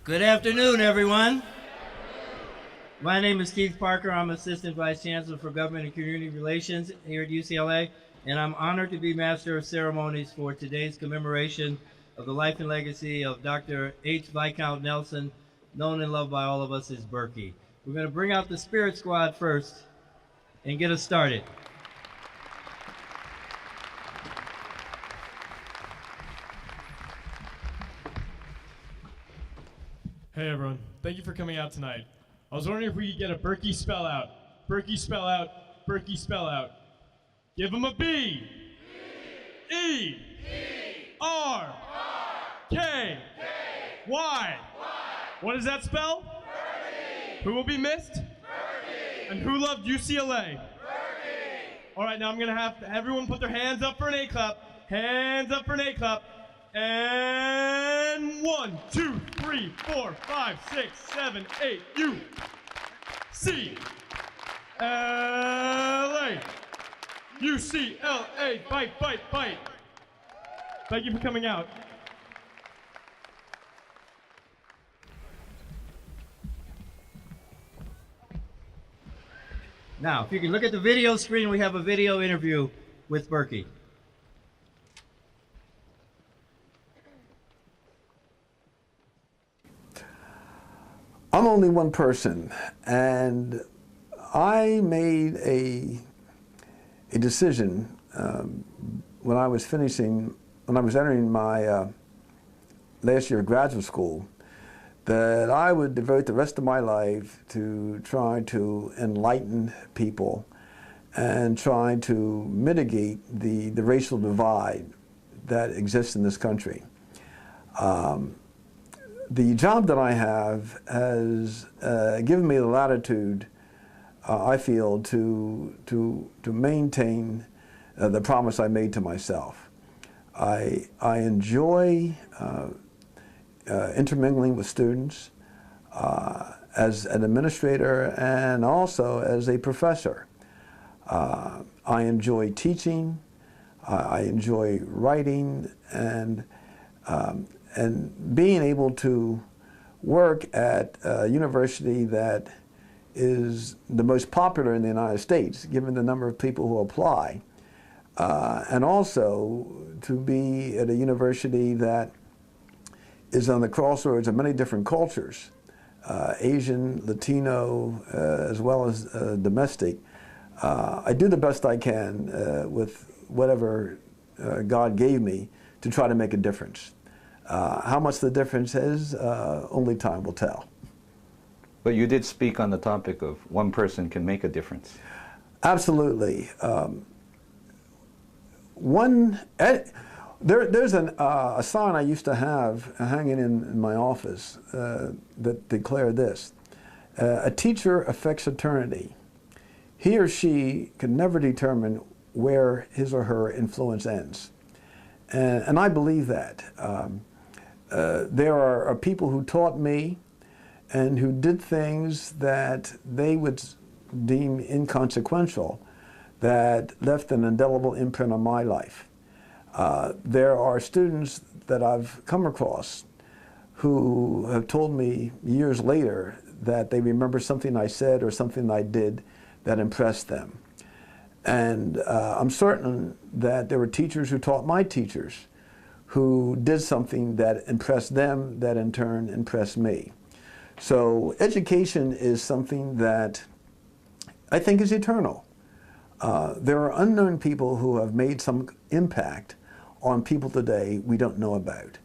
Good afternoon, everyone. My name is Keith Parker. I'm Assistant Vice Chancellor for Government and Community Relations here at UCLA, and I'm honored to be Master of Ceremonies for today's commemoration of the life and legacy of Dr. H. Viscount Nelson, known and loved by all of us as Berky. We're going to bring out the Spirit Squad first and get us started. Hey everyone, thank you for coming out tonight. I was wondering if we could get a Berky spell out. Berky spell out, Berky spell out. Give them a B. B. E. E. R. R. K. K. Y. Y. What does that spell? Berky. Who will be missed? Berky. And who loved UCLA? Berky. All right, now I'm gonna have everyone put their hands up for an A clap. Hands up for an A clap. And 1, 2, 3, 4, 5, 6, 7, 8, U, C, L, A, UCLA, bite, bite, bite. Thank you for coming out. Now, if you can look at the video screen, we have a video interview with Berky. I'm only one person, and I made a decision when I was entering my last year of graduate school, that I would devote the rest of my life to try to enlighten people and try to mitigate the racial divide that exists in this country. The job that I have has given me the latitude, I feel, to maintain the promise I made to myself. I enjoy intermingling with students as an administrator and also as a professor. I enjoy teaching, I enjoy writing, and being able to work at a university that is the most popular in the United States, given the number of people who apply, and also to be at a university that is on the crossroads of many different cultures, Asian, Latino, as well as domestic. I do the best I can with whatever God gave me to try to make a difference. How much the difference is, only time will tell. But you did speak on the topic of one person can make a difference. Absolutely. There's a sign I used to have hanging in my office that declared this: a teacher affects eternity. He or she can never determine where his or her influence ends. And I believe that. There are people who taught me and who did things that they would deem inconsequential that left an indelible imprint on my life. There are students that I've come across who have told me years later that they remember something I said or something I did that impressed them. And I'm certain that there were teachers who taught my teachers who did something that impressed them, that in turn impressed me. So education is something that I think is eternal. There are unknown people who have made some impact on people today we don't know about.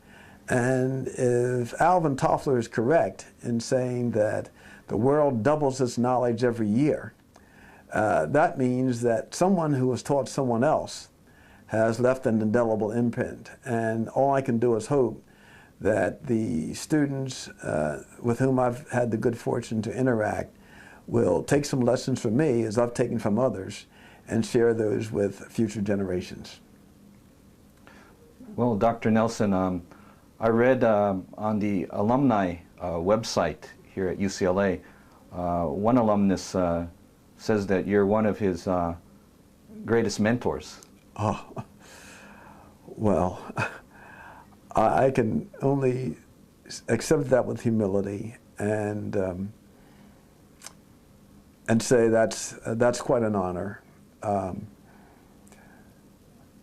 And if Alvin Toffler is correct in saying that the world doubles its knowledge every year, that means that someone who has taught someone else has left an indelible imprint. And all I can do is hope that the students with whom I've had the good fortune to interact will take some lessons from me, as I've taken from others, and share those with future generations. Well, Dr. Nelson, I read on the alumni website here at UCLA, one alumnus says that you're one of his greatest mentors. Oh, well, I can only accept that with humility and say that's quite an honor.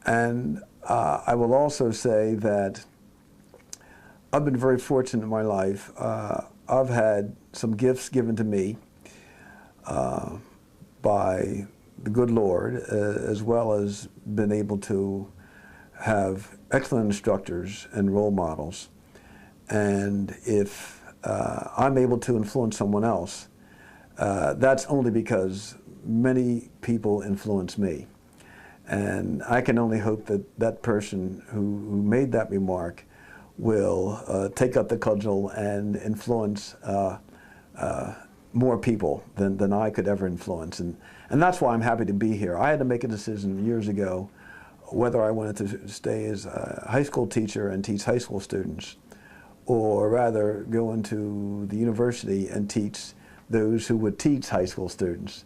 And I will also say that I've been very fortunate in my life. I've had some gifts given to me by the good Lord, as well as been able to have excellent instructors and role models. And if I'm able to influence someone else, that's only because many people influence me. And I can only hope that that person who made that remark will take up the cudgel and influence more people than I could ever influence. And that's why I'm happy to be here. I had to make a decision years ago whether I wanted to stay as a high school teacher and teach high school students, or rather go into the university and teach those who would teach high school students.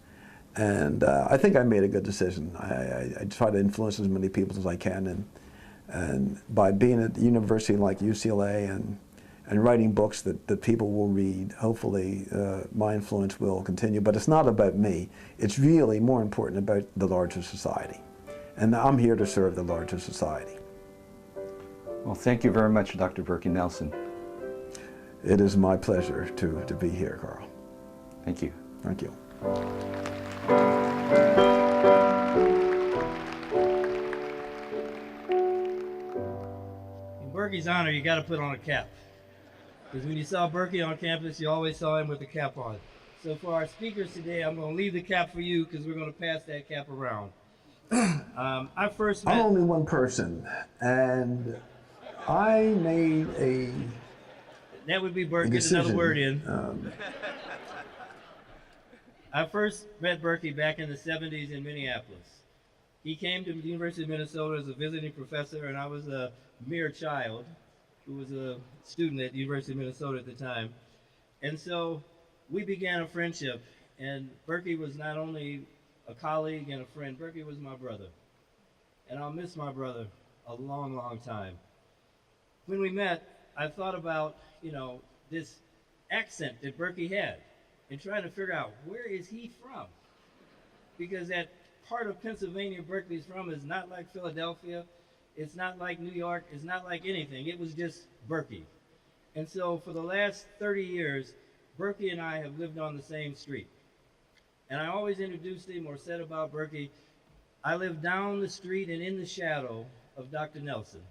And I think I made a good decision. I try to influence as many people as I can, and by being at the university like UCLA and writing books that people will read, hopefully my influence will continue. But it's not about me. It's really more important about the larger society. And I'm here to serve the larger society. Well, thank you very much, Dr. Berky Nelson. It is my pleasure to be here, Carl. Thank you. Thank you. In Berky's honor, you got to put on a cap. Because when you saw Berky on campus, you always saw him with the cap on. So for our speakers today, I'm going to leave the cap for you because we're going to pass that cap around. I first met... I'm only one person, and I made a That would be Berky, get another word in. I first met Berky back in the 70s in Minneapolis. He came to the University of Minnesota as a visiting professor, and I was a mere child who was a student at the University of Minnesota at the time. And so we began a friendship, and Berky was not only a colleague and a friend, Berky was my brother. And I'll miss my brother a long, long time. When we met, I thought about, this accent that Berky had and trying to figure out, where is he from? Because that part of Pennsylvania Berkeley's from is not like Philadelphia, it's not like New York, it's not like anything. It was just Berky. And so for the last 30 years, Berky and I have lived on the same street. And I always introduced him or said about Berky, I live down the street and in the shadow of Dr. Nelson.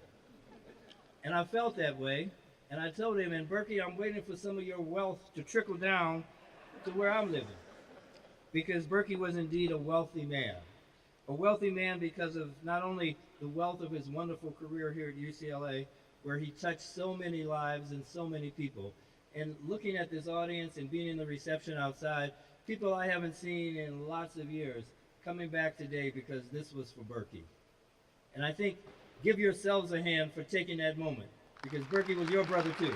And I felt that way, and I told him, and Berky, I'm waiting for some of your wealth to trickle down to where I'm living. Because Berky was indeed a wealthy man. A wealthy man because of not only the wealth of his wonderful career here at UCLA, where he touched so many lives and so many people. And looking at this audience and being in the reception outside, people I haven't seen in lots of years coming back today because this was for Berky. And I think, give yourselves a hand for taking that moment, because Berky was your brother too.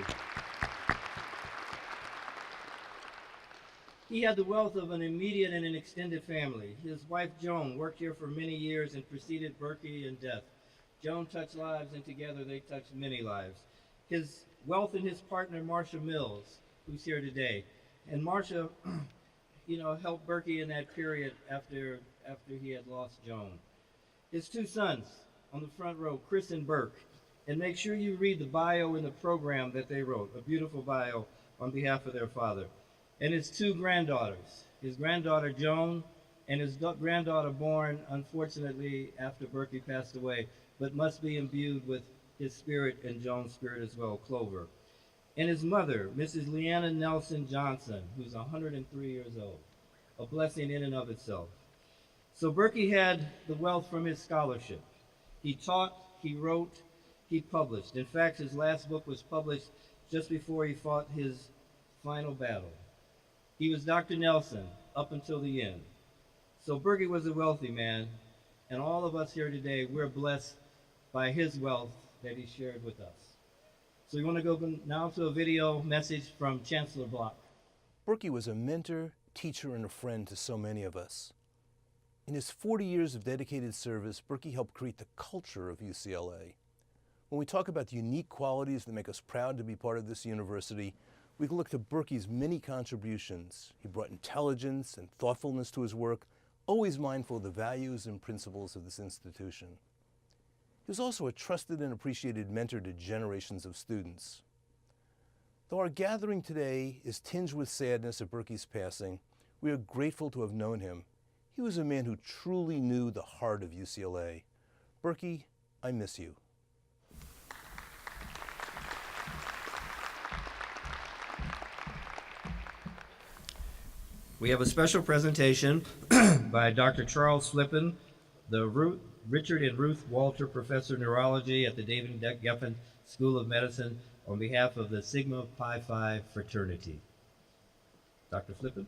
He had the wealth of an immediate and an extended family. His wife, Joan, worked here for many years and preceded Berky in death. Joan touched lives, and together they touched many lives. His wealth and his partner, Marcia Mills, who's here today. And Marcia, helped Berky in that period after he had lost Joan. His two sons on the front row, Chris and Burke. And make sure you read the bio in the program that they wrote, a beautiful bio on behalf of their father. And his two granddaughters, his granddaughter Joan and his granddaughter born, unfortunately, after Berky passed away, but must be imbued with his spirit and Joan's spirit as well, Clover. And his mother, Mrs. Leanna Nelson Johnson, who's 103 years old, a blessing in and of itself. So Berky had the wealth from his scholarship. He taught, he wrote, he published. In fact, his last book was published just before he fought his final battle. He was Dr. Nelson up until the end. So Berky was a wealthy man, and all of us here today, we're blessed by his wealth that he shared with us. So we want to go now to a video message from Chancellor Block. Berky was a mentor, teacher, and a friend to so many of us. In his 40 years of dedicated service, Berky helped create the culture of UCLA. When we talk about the unique qualities that make us proud to be part of this university, we can look to Berky's many contributions. He brought intelligence and thoughtfulness to his work, always mindful of the values and principles of this institution. He was also a trusted and appreciated mentor to generations of students. Though our gathering today is tinged with sadness at Berky's passing, we are grateful to have known him. He was a man who truly knew the heart of UCLA. Berky, I miss you. We have a special presentation by Dr. Charles Flippen, the Richard and Ruth Walter Professor of Neurology at the David Geffen School of Medicine on behalf of the Sigma Pi Phi fraternity. Dr. Flippen.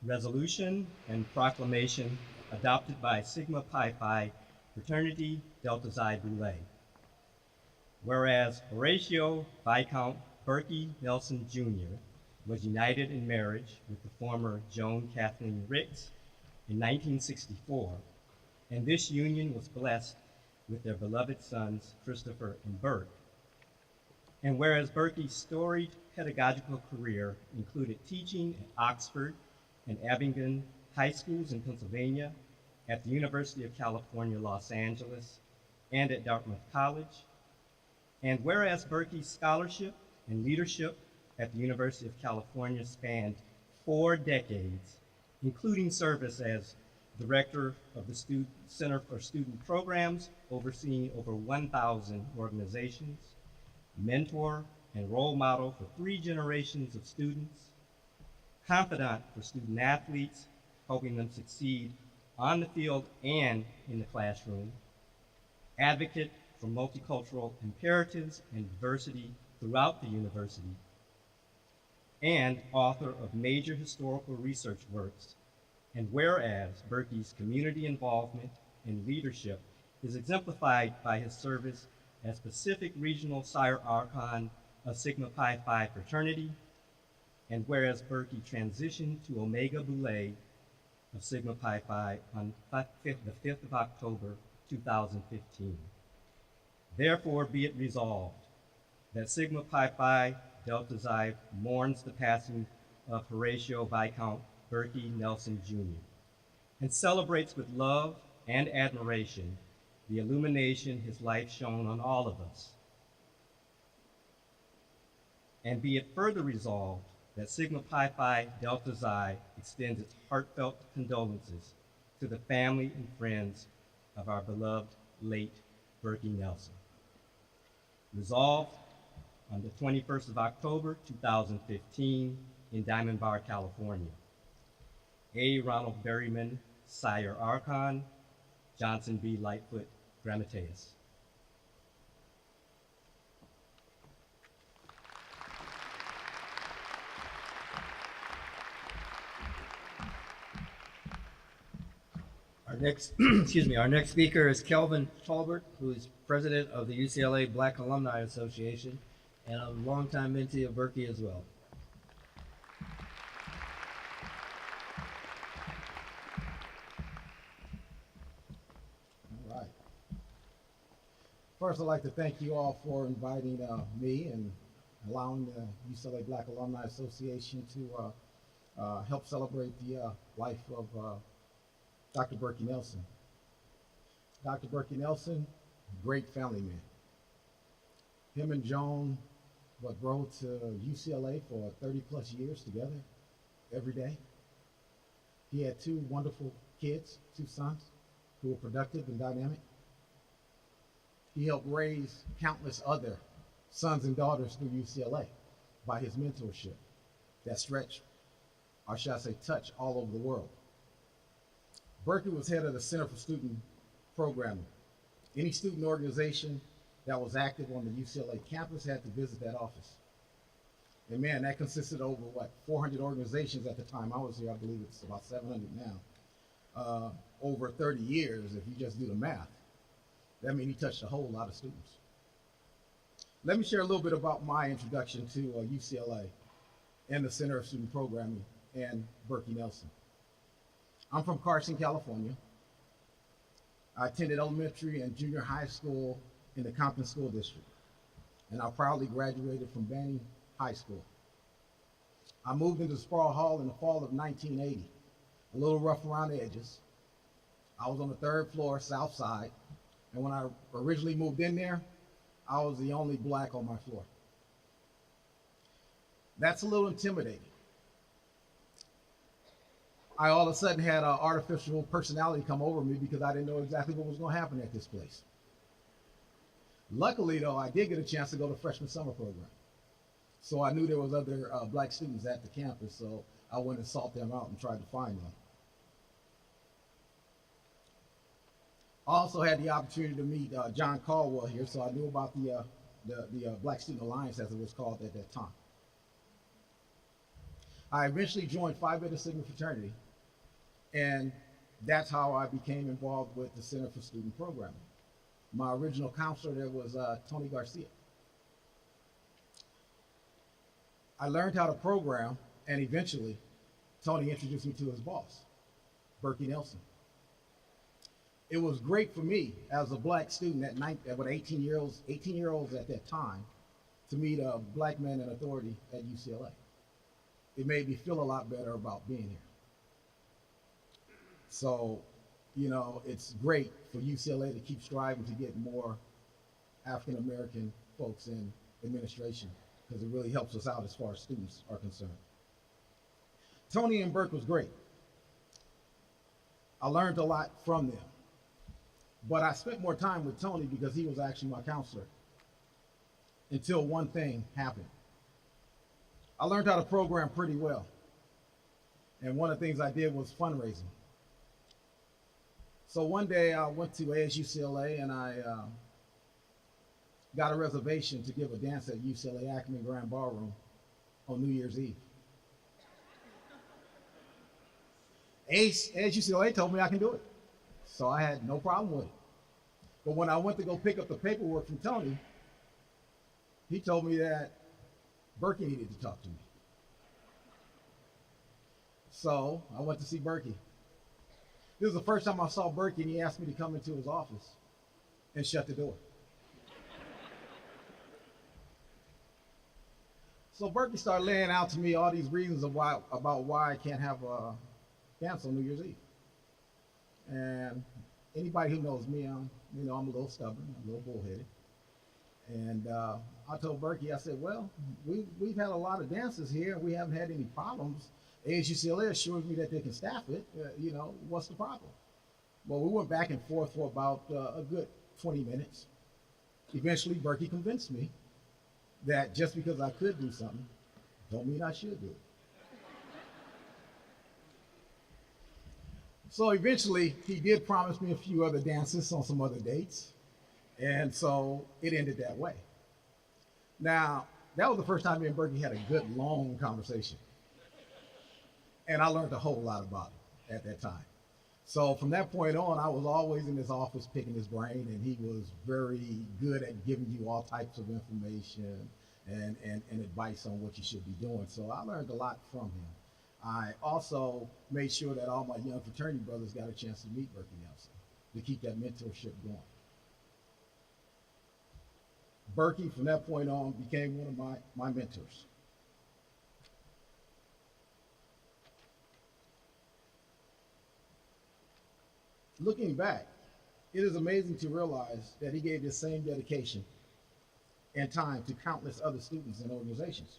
Resolution and proclamation adopted by Sigma Pi Phi Fraternity Delta Xi Boule. Whereas Horatio Viscount Berky Nelson Jr. was united in marriage with the former Joan Kathleen Ricks in 1964, and this union was blessed with their beloved sons Christopher and Bert. And whereas Berky's storied pedagogical career included teaching at Oxford and Abingdon High Schools in Pennsylvania, at the University of California, Los Angeles, and at Dartmouth College. And whereas Berky's scholarship and leadership at the University of California spanned 4 decades, including service as director of the Center for Student Programs, overseeing over 1,000 organizations, mentor and role model for 3 generations of students, confidant for student athletes, helping them succeed on the field and in the classroom, advocate for multicultural imperatives and diversity throughout the university, and author of major historical research works. And whereas Berky's community involvement and leadership is exemplified by his service as Pacific Regional Sire Archon of Sigma Pi Phi fraternity, and whereas Berky transitioned to Omega Boule of Sigma Pi Phi on the 5th of October, 2015. Therefore, be it resolved that Sigma Pi Phi Delta Xi mourns the passing of Horatio Viscount Berky Nelson Jr. and celebrates with love and admiration the illumination his life shone on all of us. And be it further resolved that Sigma Pi Phi Delta Xi extends its heartfelt condolences to the family and friends of our beloved late Berky Nelson. Resolved on the 21st of October, 2015 in Diamond Bar, California. A. Ronald Berryman, Sire Archon, Johnson B. Lightfoot, Grammateus. Our next speaker is Kelvin Talbert, who is president of the UCLA Black Alumni Association and a longtime mentee of Berky as well. All right. First, I'd like to thank you all for inviting me and allowing the UCLA Black Alumni Association to help celebrate the life of Dr. Berky Nelson. Dr. Berky Nelson, great family man. Him and Joan rode to UCLA for 30 plus years together every day. He had 2 wonderful kids, 2 sons who were productive and dynamic. He helped raise countless other sons and daughters through UCLA by his mentorship that stretched, or shall I say touch, all over the world. Berky was head of the Center for Student Programming. Any student organization that was active on the UCLA campus had to visit that office. And man, that consisted of over 400 organizations at the time I was here. I believe it's about 700 now. Over 30 years, if you just do the math. That means he touched a whole lot of students. Let me share a little bit about my introduction to UCLA and the Center of Student Programming and Berky Nelson. I'm from Carson, California. I attended elementary and junior high school in the Compton School District, and I proudly graduated from Banning High School. I moved into Sproul Hall in the fall of 1980, a little rough around the edges. I was on the 3rd floor, south side, and when I originally moved in there, I was the only black on my floor. That's a little intimidating. I all of a sudden had an artificial personality come over me because I didn't know exactly what was going to happen at this place. Luckily, though, I did get a chance to go to freshman summer program. So I knew there was other black students at the campus, so I went and sought them out and tried to find them. I also had the opportunity to meet John Caldwell here, so I knew about the Black Student Alliance, as it was called at that time. I eventually joined Phi Beta Sigma fraternity, and that's how I became involved with the Center for Student Programming. My original counselor there was Tony Garcia. I learned how to program, and eventually Tony introduced me to his boss, Berky Nelson. It was great for me as a black student with 18-year-olds at that time, to meet a black man in authority at UCLA. It made me feel a lot better about being here. So, you know, it's great for UCLA to keep striving to get more African American folks in administration, because it really helps us out as far as students are concerned. Tony and Berk was great. I learned a lot from them. But I spent more time with Tony because he was actually my counselor, until one thing happened. I learned how to program pretty well. And one of the things I did was fundraising. So one day I went to ASUCLA and I got a reservation to give a dance at UCLA Ackerman Grand Ballroom on New Year's Eve. ASUCLA told me I can do it. So I had no problem with it. But when I went to go pick up the paperwork from Tony, he told me that Berky needed to talk to me. So I went to see Berky. This was the first time I saw Berky, and he asked me to come into his office and shut the door. So Berky started laying out to me all these reasons about why I can't have a dance on New Year's Eve. And anybody who knows me, I'm a little stubborn, a little bullheaded. And I told Berky, I said, well, we've had a lot of dances here, and we haven't had any problems. ASUCLA assures me that they can staff it. What's the problem? Well, we went back and forth for about a good 20 minutes. Eventually, Berky convinced me that just because I could do something, don't mean I should do it. So eventually, he did promise me a few other dances on some other dates. And so it ended that way. Now, that was the first time me and Berky had a good, long conversation. And I learned a whole lot about it at that time. So from that point on, I was always in his office picking his brain, and he was very good at giving you all types of information and advice on what you should be doing. So I learned a lot from him. I also made sure that all my young fraternity brothers got a chance to meet Berky Nelson, to keep that mentorship going. Berky, from that point on, became one of my mentors. Looking back, it is amazing to realize that he gave this same dedication and time to countless other students and organizations.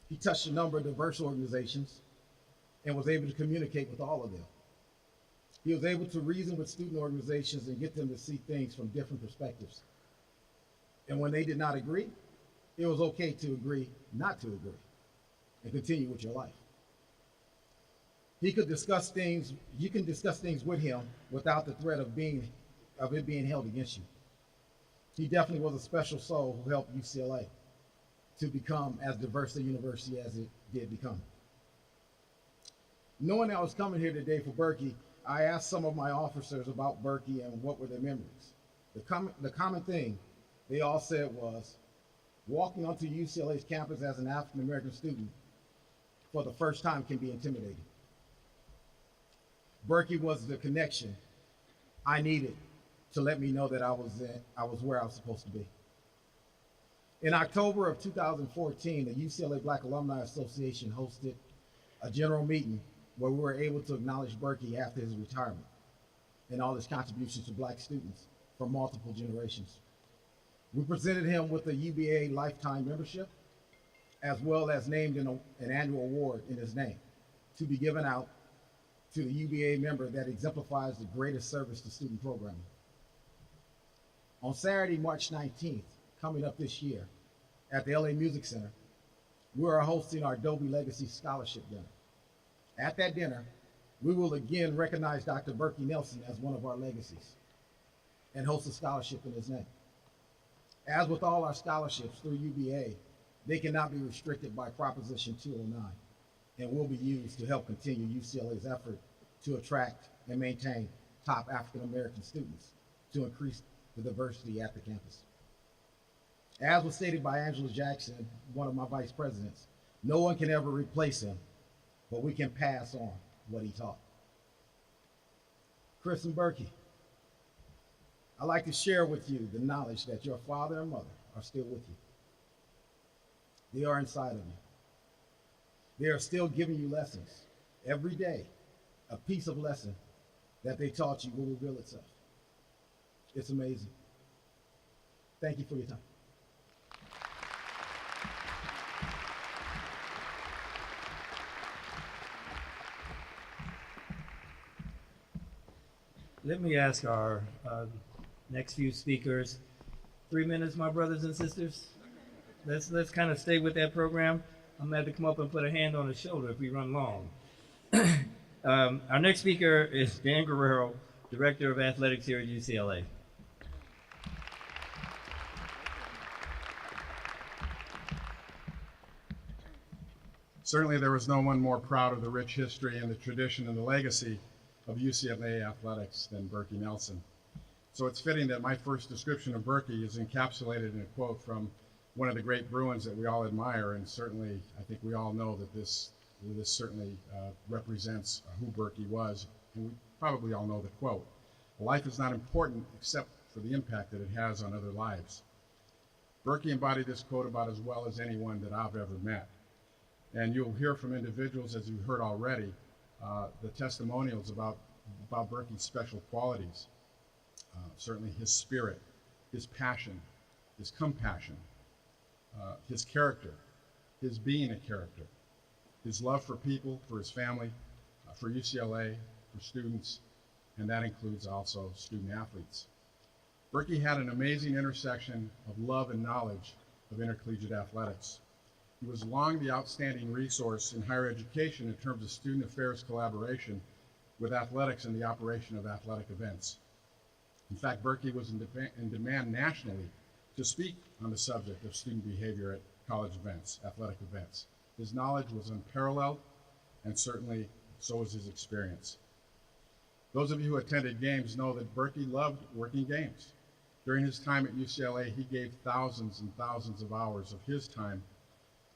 He touched a number of diverse organizations and was able to communicate with all of them. He was able to reason with student organizations and get them to see things from different perspectives. And when they did not agree, it was okay to agree not to agree and continue with your life. You can discuss things with him without the threat of it being held against you. He definitely was a special soul who helped UCLA to become as diverse a university as it did become. Knowing I was coming here today for Berky, I asked some of my officers about Berky and what were their memories. The common thing they all said was, walking onto UCLA's campus as an African American student for the first time can be intimidating. Berky was the connection I needed to let me know that I was where I was supposed to be. In October of 2014, the UCLA Black Alumni Association hosted a general meeting where we were able to acknowledge Berky after his retirement and all his contributions to Black students for multiple generations. We presented him with a UBA lifetime membership, as well as named an annual award in his name to be given out to the UBA member that exemplifies the greatest service to student programming. On Saturday, March 19th, coming up this year, at the LA Music Center, we are hosting our Dolby Legacy Scholarship Dinner. At that dinner, we will again recognize Dr. Berky Nelson as one of our legacies and host a scholarship in his name. As with all our scholarships through UBA, they cannot be restricted by Proposition 209 and will be used to help continue UCLA's effort to attract and maintain top African American students to increase the diversity at the campus. As was stated by Angela Jackson, one of my vice presidents, no one can ever replace him, but we can pass on what he taught. Chris and Berky, I'd like to share with you the knowledge that your father and mother are still with you. They are inside of you. They are still giving you lessons. Every day, a piece of lesson that they taught you will reveal itself. It's amazing. Thank you for your time. Let me ask our next few speakers, 3 minutes, my brothers and sisters. Let's kind of stay with that program. I'm gonna have to come up and put a hand on the shoulder if we run long. Our next speaker is Dan Guerrero, Director of Athletics here at UCLA. Certainly there was no one more proud of the rich history and the tradition and the legacy of UCLA athletics than Berky Nelson. So it's fitting that my first description of Berky is encapsulated in a quote from one of the great Bruins that we all admire, and certainly I think we all know that this certainly represents who Berky was, and we probably all know the quote. Life is not important except for the impact that it has on other lives. Berky embodied this quote about as well as anyone that I've ever met. And you'll hear from individuals, as you've heard already, the testimonials about Berky's special qualities. Certainly his spirit, his passion, his compassion, his character, his being a character, his love for people, for his family, for UCLA, for students, and that includes also student athletes. Berky had an amazing intersection of love and knowledge of intercollegiate athletics. He was long the outstanding resource in higher education in terms of student affairs collaboration with athletics and the operation of athletic events. In fact, Berky was in demand nationally to speak on the subject of student behavior at college events, athletic events. His knowledge was unparalleled, and certainly so was his experience. Those of you who attended games know that Berky loved working games. During his time at UCLA, he gave thousands and thousands of hours of his time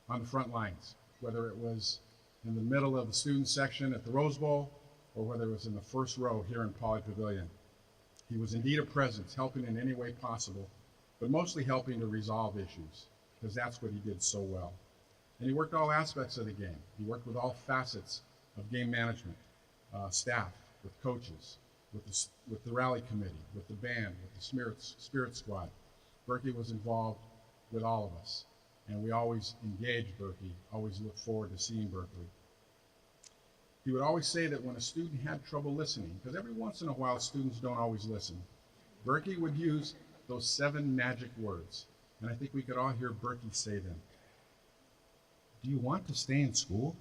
on the front lines, whether it was in the middle of the student section at the Rose Bowl or whether it was in the first row here in Pauley Pavilion. He was indeed a presence, helping in any way possible, but mostly helping to resolve issues, because that's what he did so well. And he worked all aspects of the game. He worked with all facets of game management, staff, with coaches, with the rally committee, with the band, with the spirit squad. Berky was involved with all of us. And we always engaged Berky, always looked forward to seeing Berky. He would always say that when a student had trouble listening, because every once in a while students don't always listen, Berky would use those 7 magic words. And I think we could all hear Berky say them. Do you want to stay in school?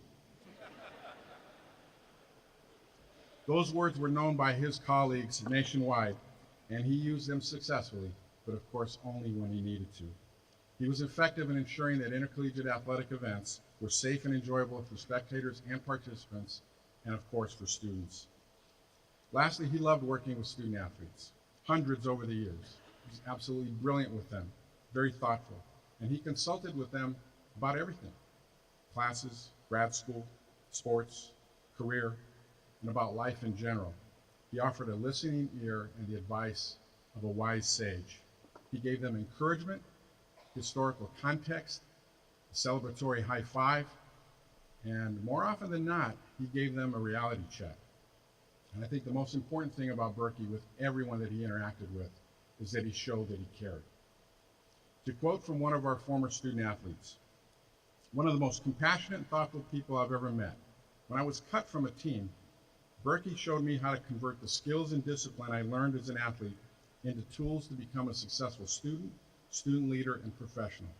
Those words were known by his colleagues nationwide, and he used them successfully, but of course only when he needed to. He was effective in ensuring that intercollegiate athletic events were safe and enjoyable for spectators and participants, and of course for students. Lastly, he loved working with student athletes, hundreds over the years. was absolutely brilliant with them, very thoughtful. And he consulted with them about everything: classes, grad school, sports, career, and about life in general. He offered a listening ear and the advice of a wise sage. He gave them encouragement, historical context, a celebratory high five, and more often than not, he gave them a reality check. And I think the most important thing about Berky with everyone that he interacted with is that he showed that he cared. To quote from one of our former student athletes, "One of the most compassionate and thoughtful people I've ever met. When I was cut from a team, Berky showed me how to convert the skills and discipline I learned as an athlete into tools to become a successful student, student leader, and professional.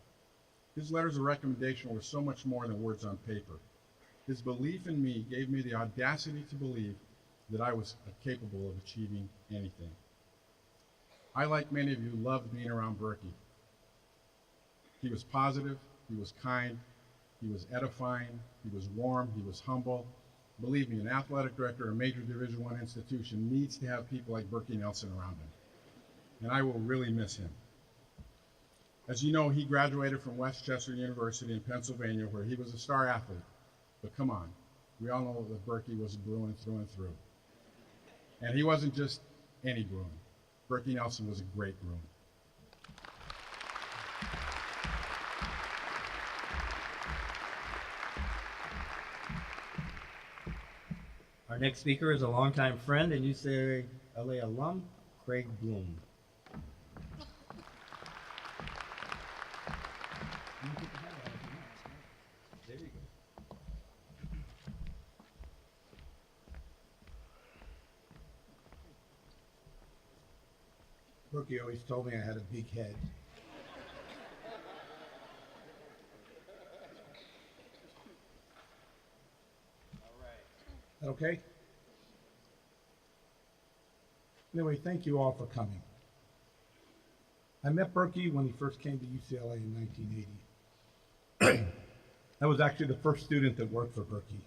His letters of recommendation were so much more than words on paper. His belief in me gave me the audacity to believe that I was capable of achieving anything." I, like many of you, loved being around Berky. He was positive, he was kind, he was edifying, he was warm, he was humble. Believe me, an athletic director at a major Division I institution needs to have people like Berky Nelson around him. And I will really miss him. As you know, he graduated from Westchester University in Pennsylvania, where he was a star athlete. But come on, we all know that Berky was a Bruin through and through. And he wasn't just any Bruin. Berky Nelson was a great Bruin. Our next speaker is a longtime friend and UCLA alum, Craig Bloom. There you go. Berky always told me I had a big head. That okay? Anyway, thank you all for coming. I met Berky when he first came to UCLA in 1980. I was actually the first student that worked for Berky.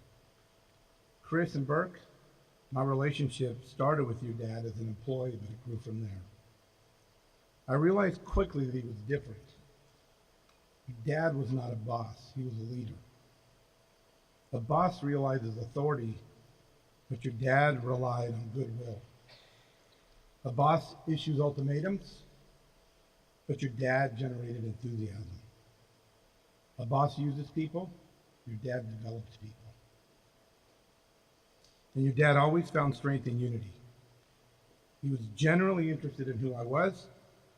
Chris and Burke, my relationship started with your dad as an employee, but it grew from there. I realized quickly that he was different. Your dad was not a boss, he was a leader. A boss realizes authority, but your dad relied on goodwill. A boss issues ultimatums, but your dad generated enthusiasm. A boss uses people, your dad develops people. And your dad always found strength in unity. He was generally interested in who I was,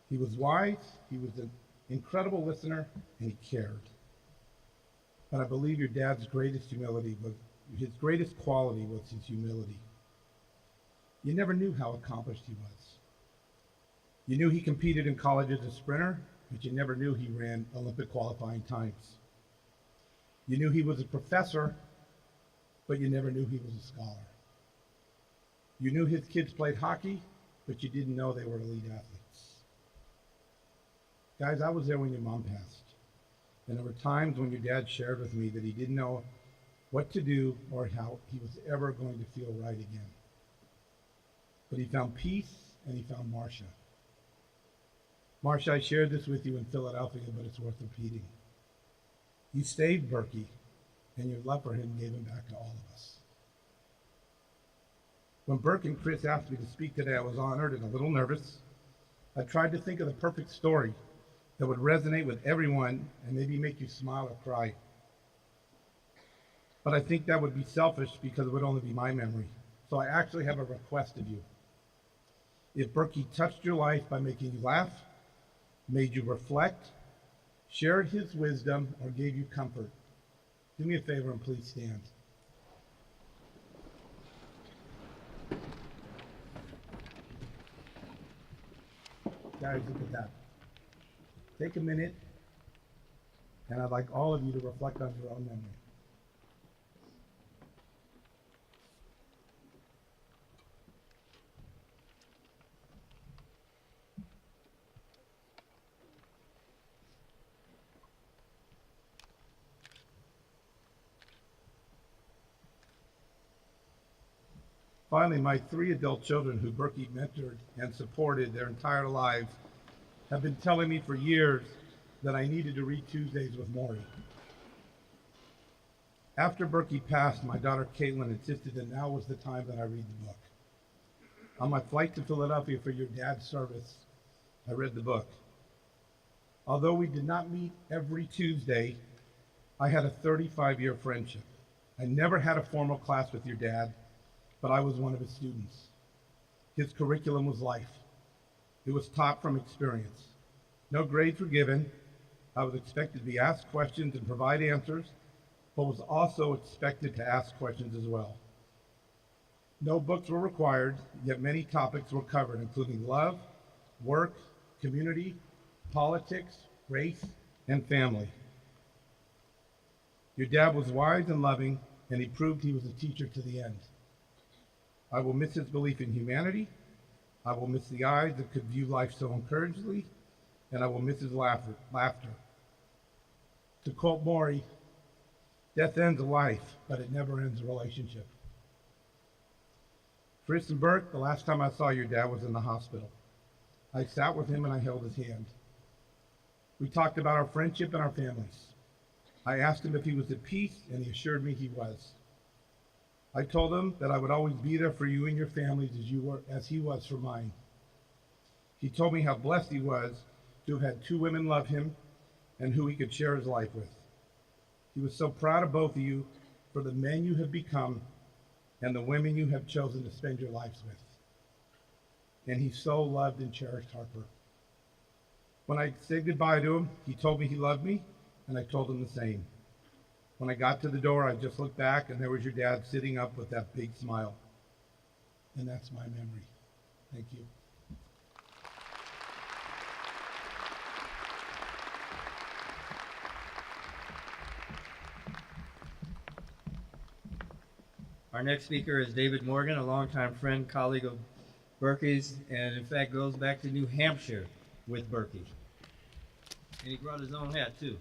he was wise, he was an incredible listener, and he cared. But I believe your dad's greatest his greatest quality was his humility. You never knew how accomplished he was. You knew he competed in college as a sprinter, but you never knew he ran Olympic qualifying times. You knew he was a professor, but you never knew he was a scholar. You knew his kids played hockey, but you didn't know they were elite athletes. Guys, I was there when your mom passed. And there were times when your dad shared with me that he didn't know what to do or how he was ever going to feel right again. But he found peace and he found Marcia. Marcia, I shared this with you in Philadelphia, but it's worth repeating. You saved Berky, and your love for him gave him back to all of us. When Burke and Chris asked me to speak today, I was honored and a little nervous. I tried to think of the perfect story that would resonate with everyone and maybe make you smile or cry. But I think that would be selfish because it would only be my memory. So I actually have a request of you. If Berky touched your life by making you laugh, made you reflect, shared his wisdom, or gave you comfort, do me a favor and please stand. Guys, look at that. Take a minute, and I'd like all of you to reflect on your own memory. Finally, my 3 adult children who Berky mentored and supported their entire lives have been telling me for years that I needed to read Tuesdays with Maury. After Berky passed, my daughter Caitlin insisted that now was the time that I read the book. On my flight to Philadelphia for your dad's service, I read the book. Although we did not meet every Tuesday, I had a 35-year friendship. I never had a formal class with your dad, but I was one of his students. His curriculum was life. It was taught from experience. No grades were given. I was expected to be asked questions and provide answers, but was also expected to ask questions as well. No books were required, yet many topics were covered, including love, work, community, politics, race, and family. Your dad was wise and loving, and he proved he was a teacher to the end. I will miss his belief in humanity. I will miss the eyes that could view life so encouragingly, and I will miss his laughter. To quote Maury, death ends a life, but it never ends a relationship. For instance, Burke, the last time I saw your dad was in the hospital. I sat with him and I held his hand. We talked about our friendship and our families. I asked him if he was at peace, and he assured me he was. I told him that I would always be there for you and your families as he was for mine. He told me how blessed he was to have had two women love him and who he could share his life with. He was so proud of both of you for the men you have become and the women you have chosen to spend your lives with. And he so loved and cherished Harper. When I said goodbye to him, he told me he loved me, and I told him the same. When I got to the door, I just looked back, and there was your dad sitting up with that big smile. And that's my memory. Thank you. Our next speaker is David Morgan, a longtime friend, colleague of Berky's, and in fact goes back to New Hampshire with Berky. And he brought his own hat too.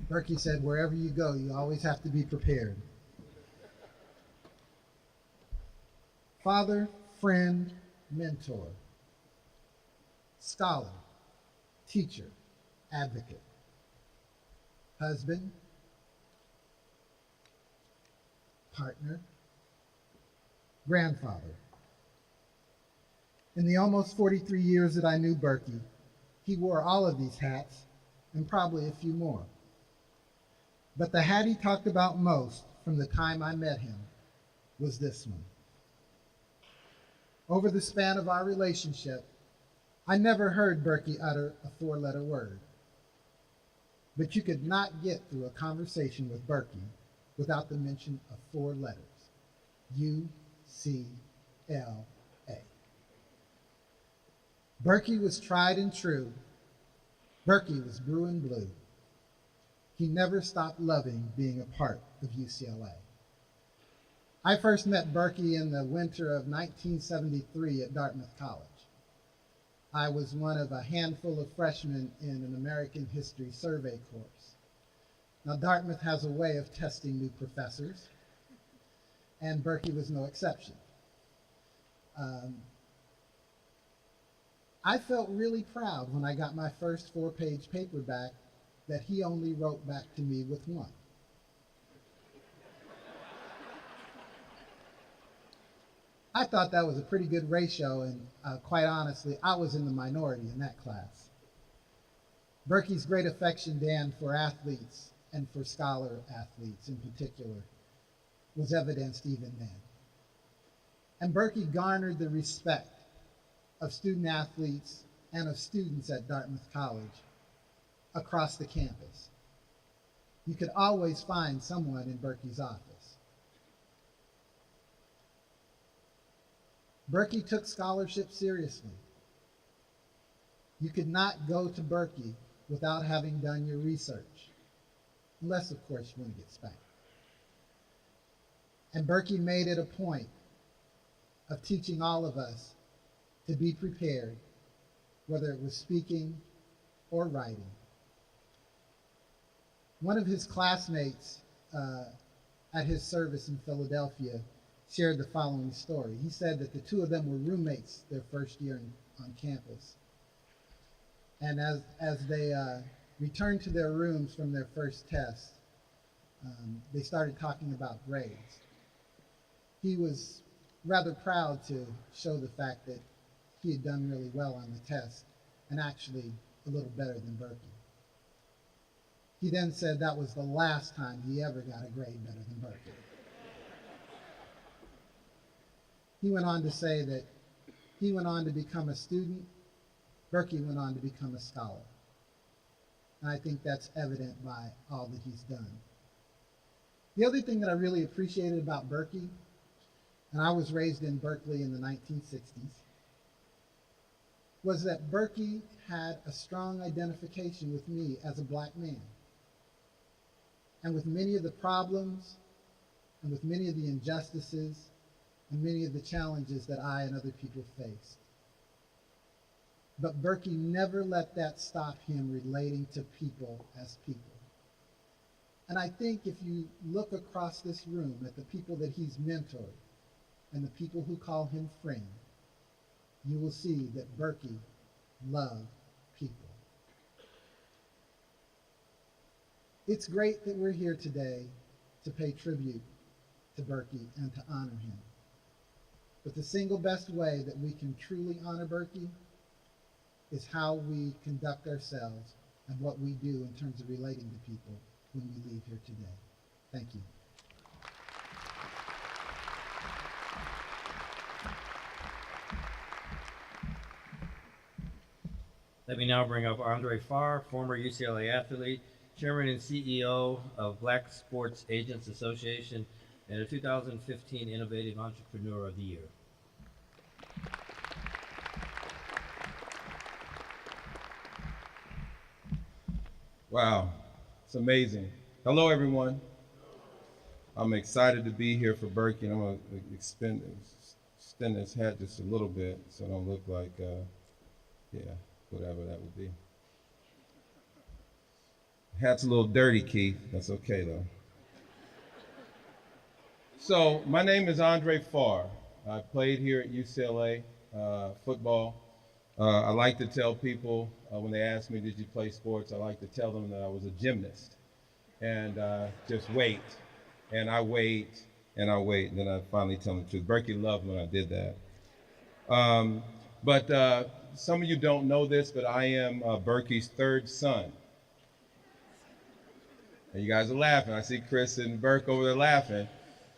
Berky said, wherever you go, you always have to be prepared. Father, friend, mentor, scholar, teacher, advocate, husband, partner, grandfather. In the almost 43 years that I knew Berky, he wore all of these hats and probably a few more. But the hat he talked about most from the time I met him was this one. Over the span of our relationship, I never heard Berky utter a 4-letter word. But you could not get through a conversation with Berky without the mention of 4 letters. UCLA. Berky was tried and true. Berky was Bruin blue. He never stopped loving being a part of UCLA. I first met Berky in the winter of 1973 at Dartmouth College. I was one of a handful of freshmen in an American history survey course. Now, Dartmouth has a way of testing new professors, and Berky was no exception. I felt really proud when I got my first 4-page paper back that he only wrote back to me with 1. I thought that was a pretty good ratio, and quite honestly, I was in the minority in that class. Berky's great affection, Dan, for athletes and for scholar athletes in particular was evidenced even then. And Berky garnered the respect of student athletes and of students at Dartmouth College across the campus. You could always find someone in Berky's office. Berky took scholarship seriously. You could not go to Berky without having done your research, unless, of course, you want to get spanked. And Berky made it a point of teaching all of us to be prepared, whether it was speaking or writing. One of his classmates at his service in Philadelphia shared the following story. He said that the two of them were roommates their first year on campus. And as they returned to their rooms from their first test, they started talking about grades. He was rather proud to show the fact that he had done really well on the test, and actually a little better than Berky. He then said that was the last time he ever got a grade better than Berky. He went on to say that he went on to become a student, Berky went on to become a scholar. And I think that's evident by all that he's done. The other thing that I really appreciated about Berky, and I was raised in Berkeley in the 1960s, was that Berky had a strong identification with me as a black man. And with many of the problems, and with many of the injustices, and many of the challenges that I and other people faced. But Berky never let that stop him relating to people as people. And I think if you look across this room at the people that he's mentored and the people who call him friend, you will see that Berky loved people. It's great that we're here today to pay tribute to Berky and to honor him. But the single best way that we can truly honor Berky is how we conduct ourselves and what we do in terms of relating to people when we leave here today. Thank you. Let me now bring up Andre Farr, former UCLA athlete, chairman and CEO of Black Sports Agents Association, and a 2015 Innovative Entrepreneur of the Year. Wow, it's amazing. Hello, everyone. I'm excited to be here for Berky, and I'm going to extend this hat just a little bit so I don't look like, whatever that would be. Hat's a little dirty, Keith. That's okay, though. So, my name is Andre Farr. I played here at UCLA football. I like to tell people when they ask me, did you play sports? I like to tell them that I was a gymnast. And just wait. And I wait, and I wait, and then I finally tell them the truth. Berky loved when I did that. But some of you don't know this, but I am Berky's third son. And you guys are laughing. I see Chris and Burke over there laughing.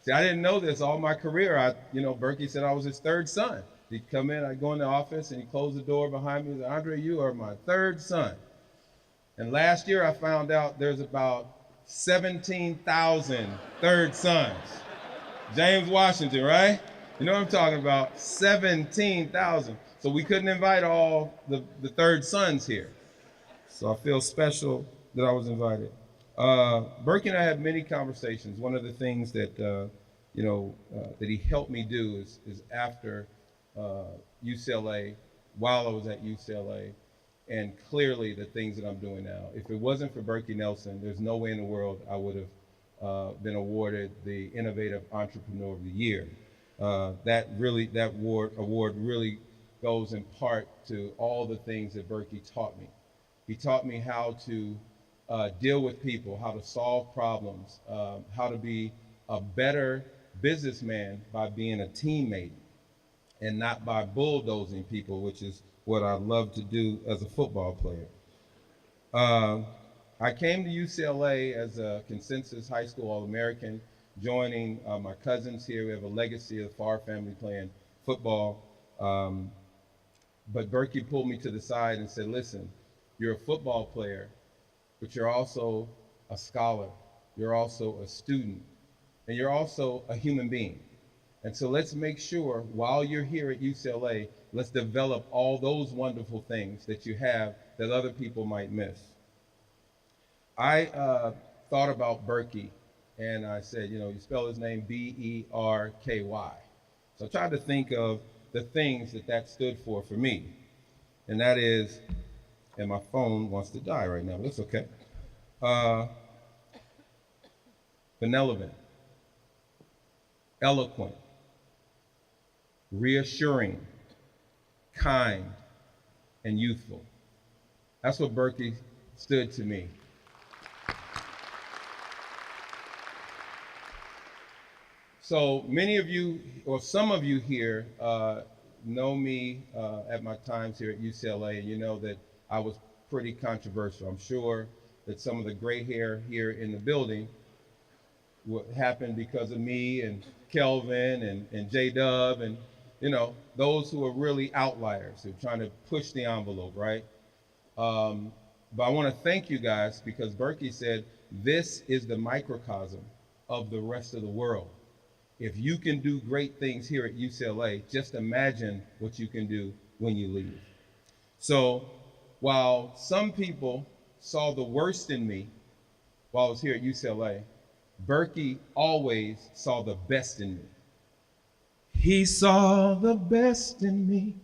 See, I didn't know this all my career. Berky said I was his third son. He'd come in, I'd go in the office, and he'd close the door behind me and say, Andre, you are my third son. And last year I found out there's about 17,000 third sons. James Washington, right? You know what I'm talking about? 17,000. So we couldn't invite all the third sons here. So I feel special that I was invited. Berky and I had many conversations. One of the things that that he helped me do is after UCLA, while I was at UCLA, and clearly the things that I'm doing now. If it wasn't for Berky Nelson, there's no way in the world I would have been awarded the Innovative Entrepreneur of the Year. That award really goes in part to all the things that Berky taught me. He taught me how to deal with people, how to solve problems, how to be a better businessman by being a teammate and not by bulldozing people, which is what I love to do as a football player. I came to UCLA as a consensus high school All-American, joining my cousins here. We have a legacy of the Farr family playing football. But Berky pulled me to the side and said, listen, you're a football player, but you're also a scholar. You're also a student, and you're also a human being. And so let's make sure while you're here at UCLA, let's develop all those wonderful things that you have that other people might miss. I thought about Berky, and I said, you spell his name B-E-R-K-Y. So I tried to think of the things that stood for me. And that is, and my phone wants to die right now, but that's okay. Benevolent, eloquent, reassuring, kind, and youthful. That's what Berky stood to me. So many of you, or some of you here, know me at my times here at UCLA, and you know that I was pretty controversial. I'm sure that some of the gray hair here in the building happened because of me and Kelvin and J-Dub and, you know, those who are really outliers, who are trying to push the envelope, right? But I want to thank you guys, because Berky said, this is the microcosm of the rest of the world. If you can do great things here at UCLA, just imagine what you can do when you leave. So while some people saw the worst in me while I was here at UCLA, Berky always saw the best in me. He saw the best in me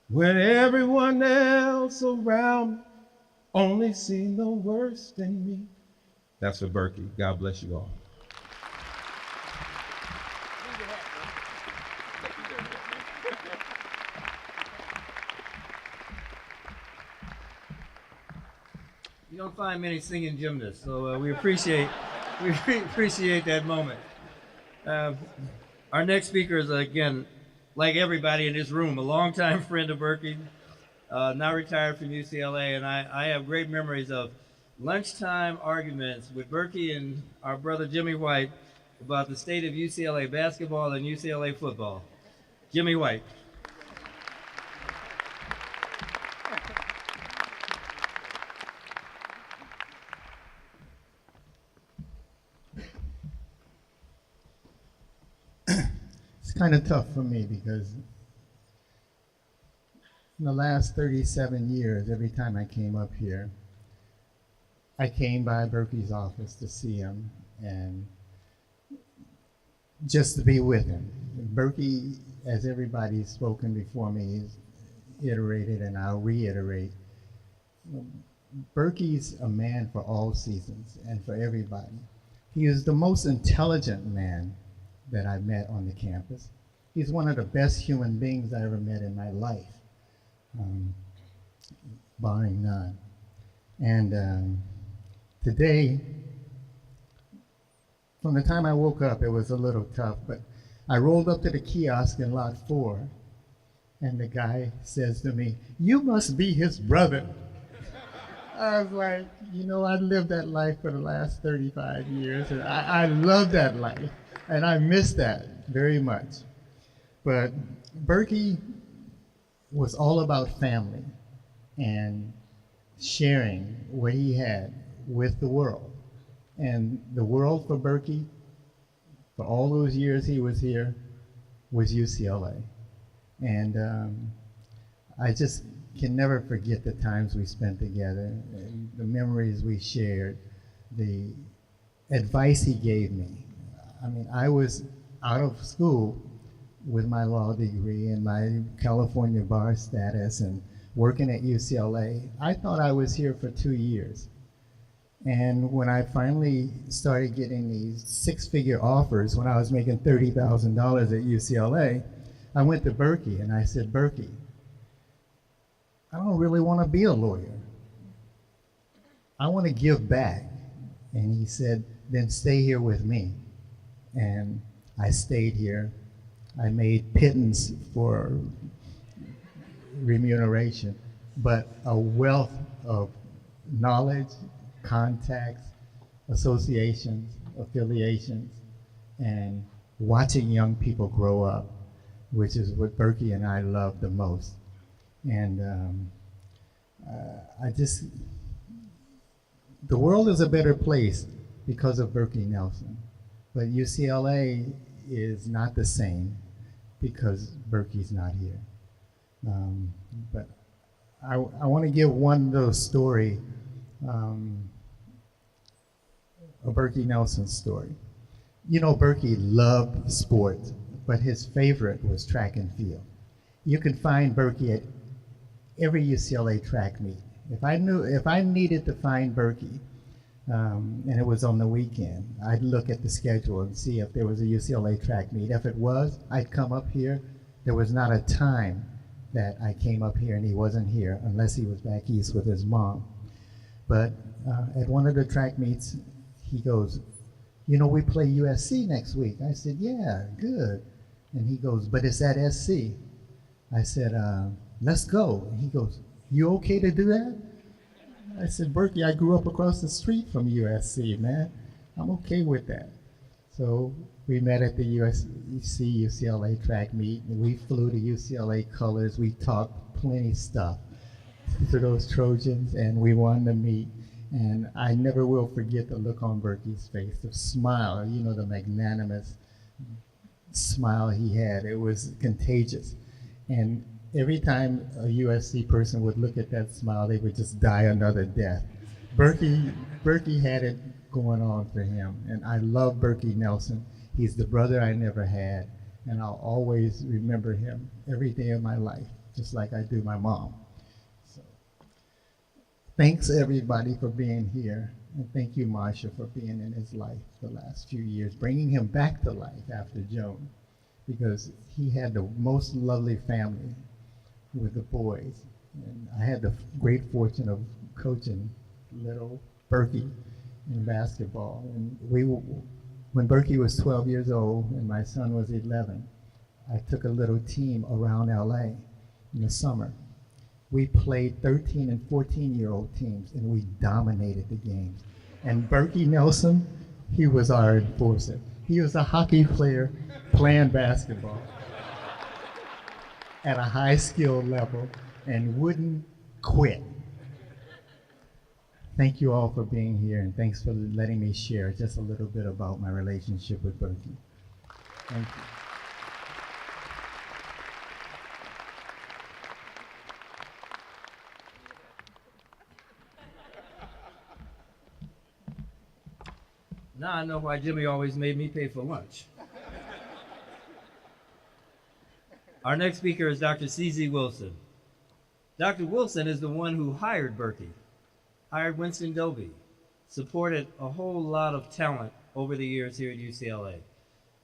when everyone else around only seen the worst in me. That's for Berky. God bless you all. You don't find many singing gymnasts, so we appreciate that moment. Our next speaker is, again, like everybody in this room, a longtime friend of Berky, now retired from UCLA, and I have great memories of lunchtime arguments with Berky and our brother Jimmy White about the state of UCLA basketball and UCLA football. Jimmy White. It's kind of tough for me because in the last 37 years, every time I came up here, I came by Berky's office to see him and just to be with him. Berky, as everybody's spoken before me, has iterated, and I'll reiterate, Berky's a man for all seasons and for everybody. He is the most intelligent man that I've met on the campus. He's one of the best human beings I ever met in my life, barring none. And today, from the time I woke up, it was a little tough, but I rolled up to the kiosk in lot 4, and the guy says to me, "You must be his brother." I was like, you know, I lived that life for the last 35 years, and I love that life, and I miss that very much. But Berky was all about family and sharing what he had with the world. And the world for Berky, for all those years he was here, was UCLA. And I just can never forget the times we spent together, and the memories we shared, the advice he gave me. I mean, I was out of school with my law degree and my California bar status and working at UCLA. I thought I was here for 2 years. And when I finally started getting these 6-figure offers when I was making $30,000 at UCLA, I went to Berky and I said, "Berky, I don't really want to be a lawyer. I want to give back." And he said, "Then stay here with me." And I stayed here. I made pittance for remuneration, but a wealth of knowledge, contacts, associations, affiliations, and watching young people grow up, which is what Berky and I love the most. And the world is a better place because of Berky Nelson, but UCLA is not the same because Berky's not here. But I want to give one little story, a Berky Nelson story. You know, Berky loved sports, but his favorite was track and field. You can find Berky at every UCLA track meet. If I needed to find Berky, and it was on the weekend. I'd look at the schedule and see if there was a UCLA track meet. If it was, I'd come up here. There was not a time that I came up here and he wasn't here, unless he was back east with his mom. But at one of the track meets, he goes, "You know, we play USC next week." I said, "Yeah, good." And he goes, "But it's at SC." I said, "Let's go." And he goes, "You okay to do that?" I said, "Berky, I grew up across the street from USC, man. I'm okay with that." So we met at the UCLA track meet, and we flew to UCLA colors. We talked plenty stuff to those Trojans, and we won the meet. And I never will forget the look on Berky's face, the smile, you know, the magnanimous smile he had. It was contagious. And every time a USC person would look at that smile, they would just die another death. Berky had it going on for him. And I love Berky Nelson. He's the brother I never had. And I'll always remember him every day of my life, just like I do my mom. So, thanks everybody for being here. And thank you, Marsha, for being in his life the last few years, bringing him back to life after Joan, because he had the most lovely family with the boys. And I had the great fortune of coaching little Berky in basketball. And when Berky was 12 years old and my son was 11, I took a little team around LA in the summer. We played 13 and 14-year-old teams, and we dominated the games. And Berky Nelson, he was our enforcer. He was a hockey player playing basketball at a high skill level and wouldn't quit. Thank you all for being here, and thanks for letting me share just a little bit about my relationship with Berky. Thank you. Now I know why Jimmy always made me pay for lunch. Our next speaker is Dr. C.Z. Wilson. Dr. Wilson is the one who hired Berky, hired Winston Dobie, supported a whole lot of talent over the years here at UCLA.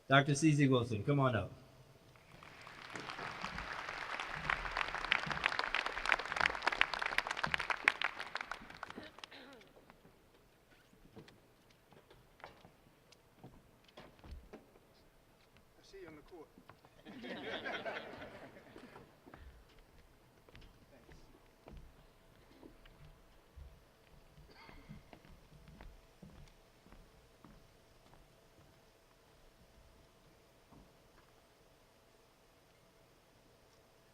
Dr. C.Z. Wilson, come on up.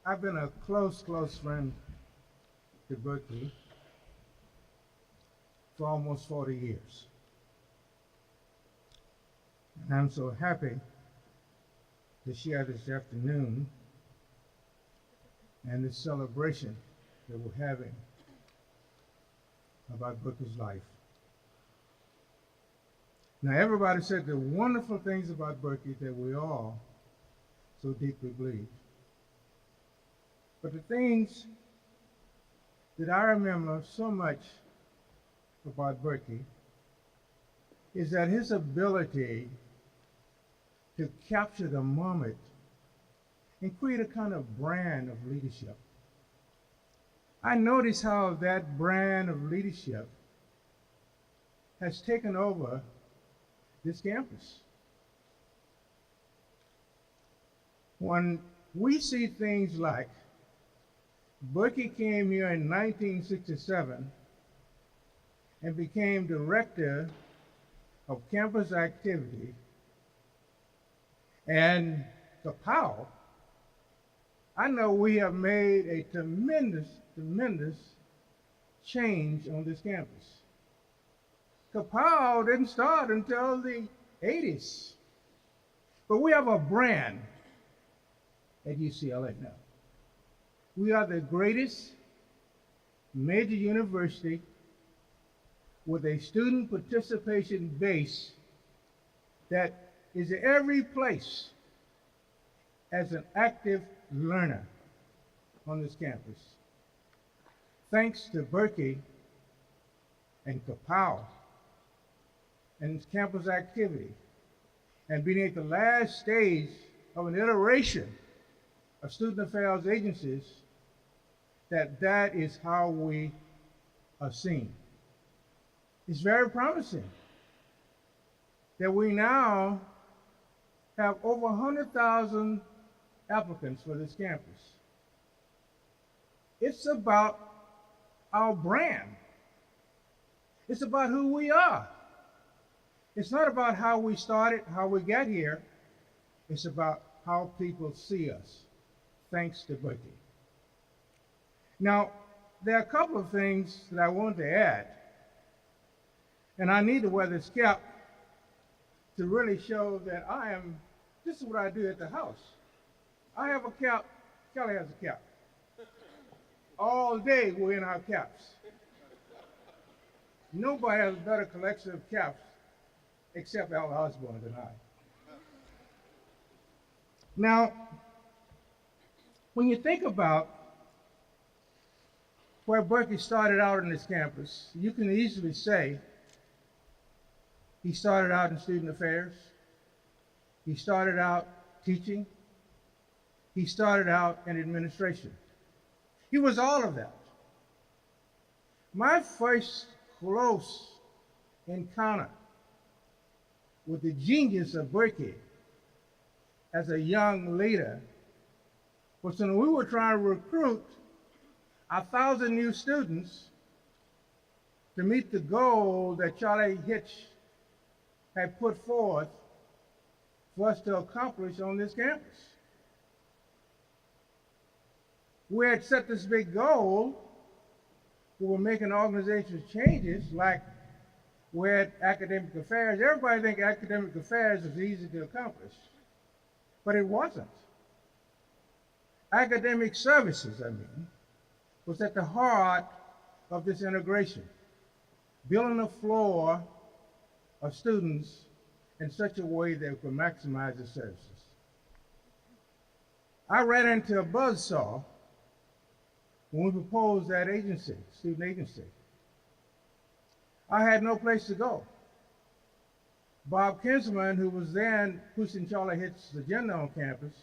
I've been a close friend to Berky for almost 40 years. And I'm so happy to share this afternoon and this celebration that we're having about Berky's life. Now, everybody said the wonderful things about Berky that we all so deeply believe. But the things that I remember so much about Berky is that his ability to capture the moment and create a kind of brand of leadership. I notice how that brand of leadership has taken over this campus. When we see things like Berky came here in 1967 and became director of campus activity, and Kapow, I know we have made a tremendous change on this campus. Kapow didn't start until the 80s, but we have a brand at UCLA now. We are the greatest major university with a student participation base that is every place as an active learner on this campus. Thanks to Berky and Kapow and campus activity, and being at the last stage of an iteration of student affairs agencies, that is how we are seen. It's very promising that we now have over 100,000 applicants for this campus. It's about our brand. It's about who we are. It's not about how we started, how we got here. It's about how people see us, thanks to Berky. Now, there are a couple of things that I want to add, and I need to wear this cap to really show that this is what I do at the house. I have a cap, Kelly has a cap. All day we're in our caps. Nobody has a better collection of caps except Al Osborne and I. Now, when you think about where Berky started out on this campus, you can easily say he started out in student affairs, he started out teaching, he started out in administration. He was all of that. My first close encounter with the genius of Berky as a young leader was when we were trying to recruit 1,000 new students to meet the goal that Charlie Hitch had put forth for us to accomplish on this campus. We had set this big goal. We were making organizational changes, like we're at academic affairs. Everybody thinks academic affairs is easy to accomplish, but it wasn't. Academic services, was at the heart of this integration, building a floor of students in such a way that we could maximize the services. I ran into a buzzsaw when we proposed that agency, student agency. I had no place to go. Bob Kinsman, who was then pushing Charlie Hitch's agenda on campus,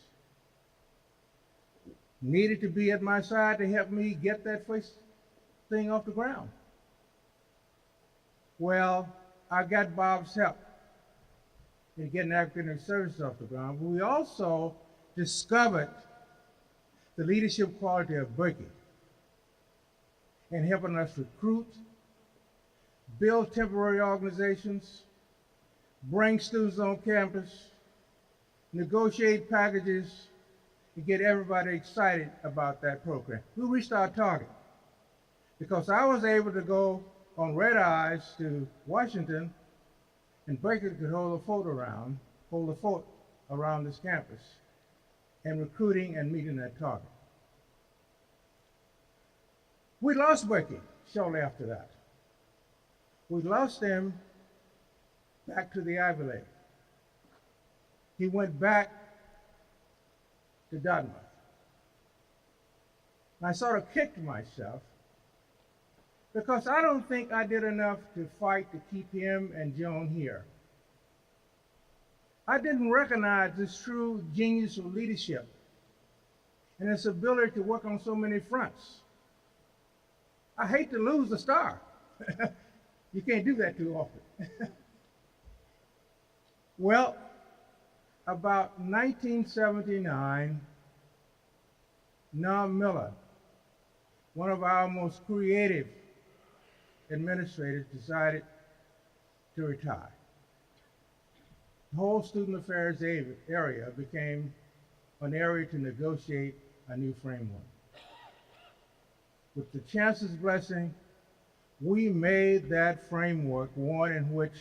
needed to be at my side to help me get that first thing off the ground. Well, I got Bob's help in getting academic services off the ground, but we also discovered the leadership quality of Berky in helping us recruit, build temporary organizations, bring students on campus, negotiate packages, and get everybody excited about that program. We reached our target because I was able to go on red eyes to Washington, and Berky could hold the fort around this campus in recruiting and meeting that target. We lost Berky shortly after that. We lost him back to the Ivy League. He went back to Dartmouth. I sort of kicked myself because I don't think I did enough to fight to keep him and Joan here. I didn't recognize this true genius of leadership and its ability to work on so many fronts. I hate to lose a star. You can't do that too often. Well, about 1979, Norm Miller, one of our most creative administrators, decided to retire. The whole student affairs area became an area to negotiate a new framework. With the Chancellor's blessing, we made that framework one in which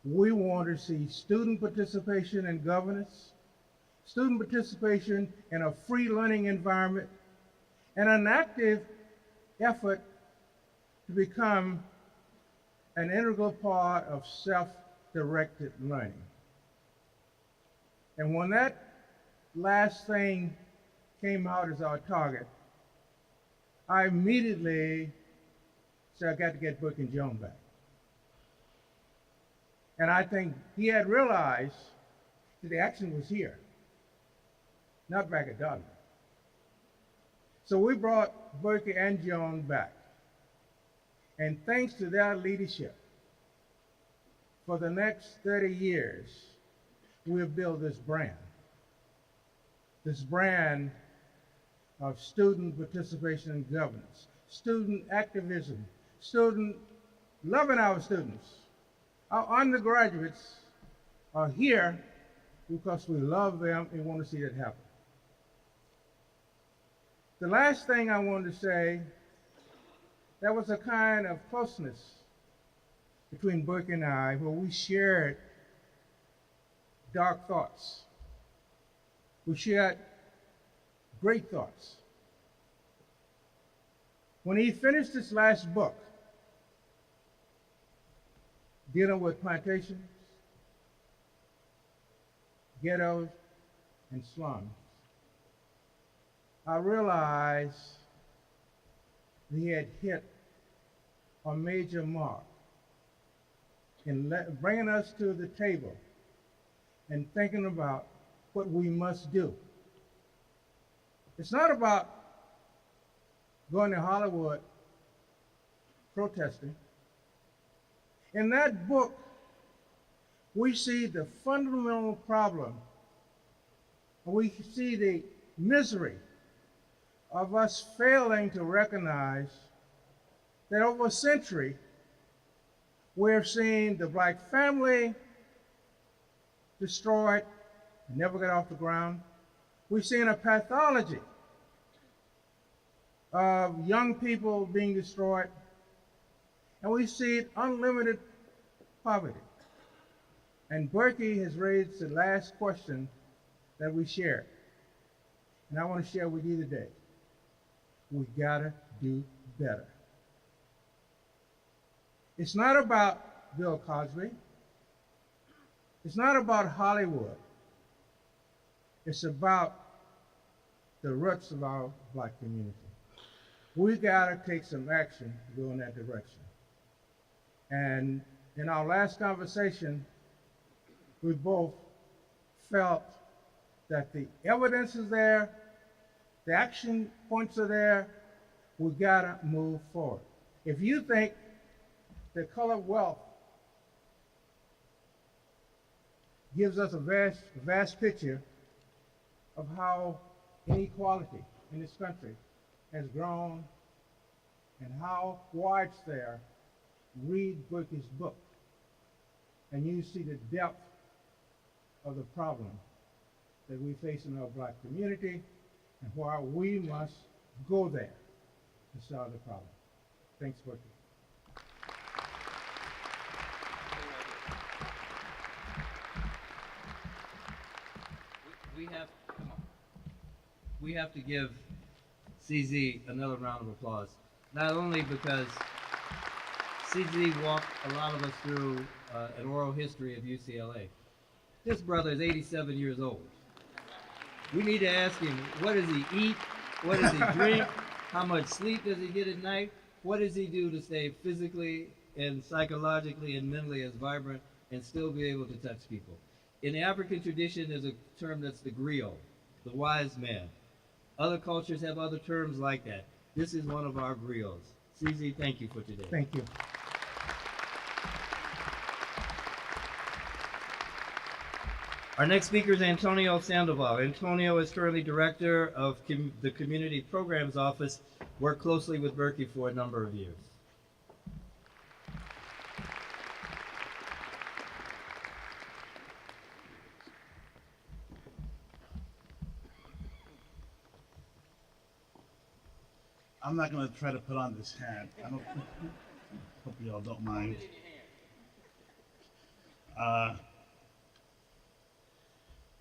we want to see student participation in governance, student participation in a free learning environment, and an active effort to become an integral part of self-directed learning. And when that last thing came out as our target, I immediately said, I got to get Berky and Joan back. And I think he had realized that the action was here, not back at Dartmouth. So we brought Berky and Joan back. And thanks to their leadership, for the next 30 years, we've built this brand of student participation in governance, student activism, student loving our students. Our undergraduates are here because we love them and want to see it happen. The last thing I wanted to say, there was a kind of closeness between Berky and I where we shared dark thoughts. We shared great thoughts. When he finished his last book, dealing with plantations, ghettos, and slums, I realized he had hit a major mark in bringing us to the table and thinking about what we must do. It's not about going to Hollywood protesting. In that book, we see the fundamental problem. We see the misery of us failing to recognize that over a century, we've seen the black family destroyed, never get off the ground. We've seen a pathology of young people being destroyed, and we see unlimited poverty. And Berky has raised the last question that we shared, and I want to share with you today. We gotta do better. It's not about Bill Cosby. It's not about Hollywood. It's about the roots of our black community. We gotta take some action to go in that direction. And in our last conversation, we both felt that the evidence is there, the action points are there, we gotta move forward. If you think that colored wealth gives us a vast picture of how inequality in this country has grown and how wide it's there, read Berky's book, and you see the depth of the problem that we face in our black community and why we must go there to solve the problem. Thanks, Berky. We have to give CZ another round of applause. Not only because CZ walked a lot of us through an oral history of UCLA. This brother is 87 years old. We need to ask him, what does he eat? What does he drink? How much sleep does he get at night? What does he do to stay physically and psychologically and mentally as vibrant and still be able to touch people? In the African tradition, there's a term that's the griot, the wise man. Other cultures have other terms like that. This is one of our griots. CZ, thank you for today. Thank you. Our next speaker is Antonio Sandoval. Antonio is currently director of the Community Programs Office, worked closely with Berky for a number of years. I'm not going to try to put on this hat. I don't hope you all don't mind.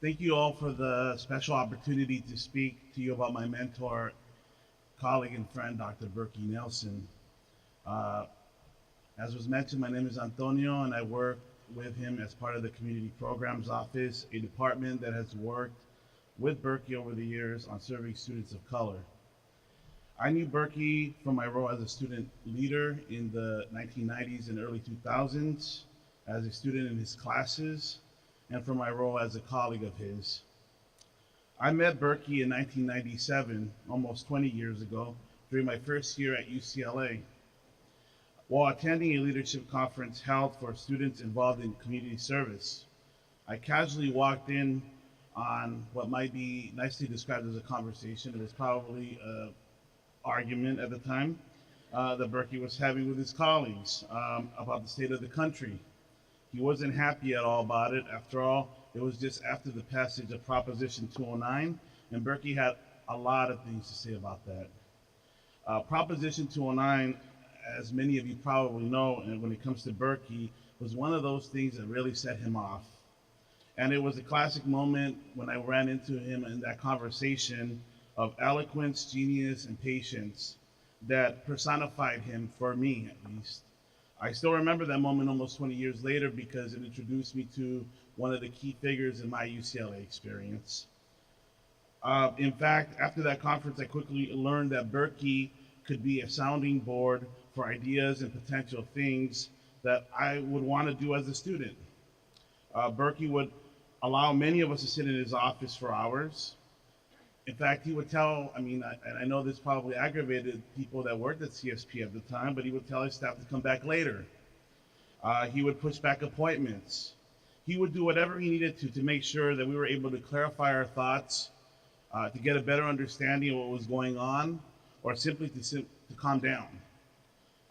Thank you all for the special opportunity to speak to you about my mentor, colleague, and friend, Dr. Berky Nelson. As was mentioned, my name is Antonio, and I work with him as part of the Community Programs Office, a department that has worked with Berky over the years on serving students of color. I knew Berky from my role as a student leader in the 1990s and early 2000s. as a student in his classes, and for my role as a colleague of his. I met Berky in 1997, almost 20 years ago, during my first year at UCLA. While attending a leadership conference held for students involved in community service, I casually walked in on what might be nicely described as a conversation. It was probably an argument at the time that Berky was having with his colleagues about the state of the country. He wasn't happy at all about it. After all, it was just after the passage of Proposition 209, and Berky had a lot of things to say about that. Proposition 209, as many of you probably know, and when it comes to Berky, was one of those things that really set him off. And it was a classic moment when I ran into him in that conversation of eloquence, genius, and patience that personified him, for me at least. I still remember that moment almost 20 years later because it introduced me to one of the key figures in my UCLA experience. In fact, after that conference, I quickly learned that Berky could be a sounding board for ideas and potential things that I would want to do as a student. Berky would allow many of us to sit in his office for hours. In fact, he would tell, and I know this probably aggravated people that worked at CSP at the time, but he would tell his staff to come back later. He would push back appointments. He would do whatever he needed to make sure that we were able to clarify our thoughts, to get a better understanding of what was going on, or simply to calm down.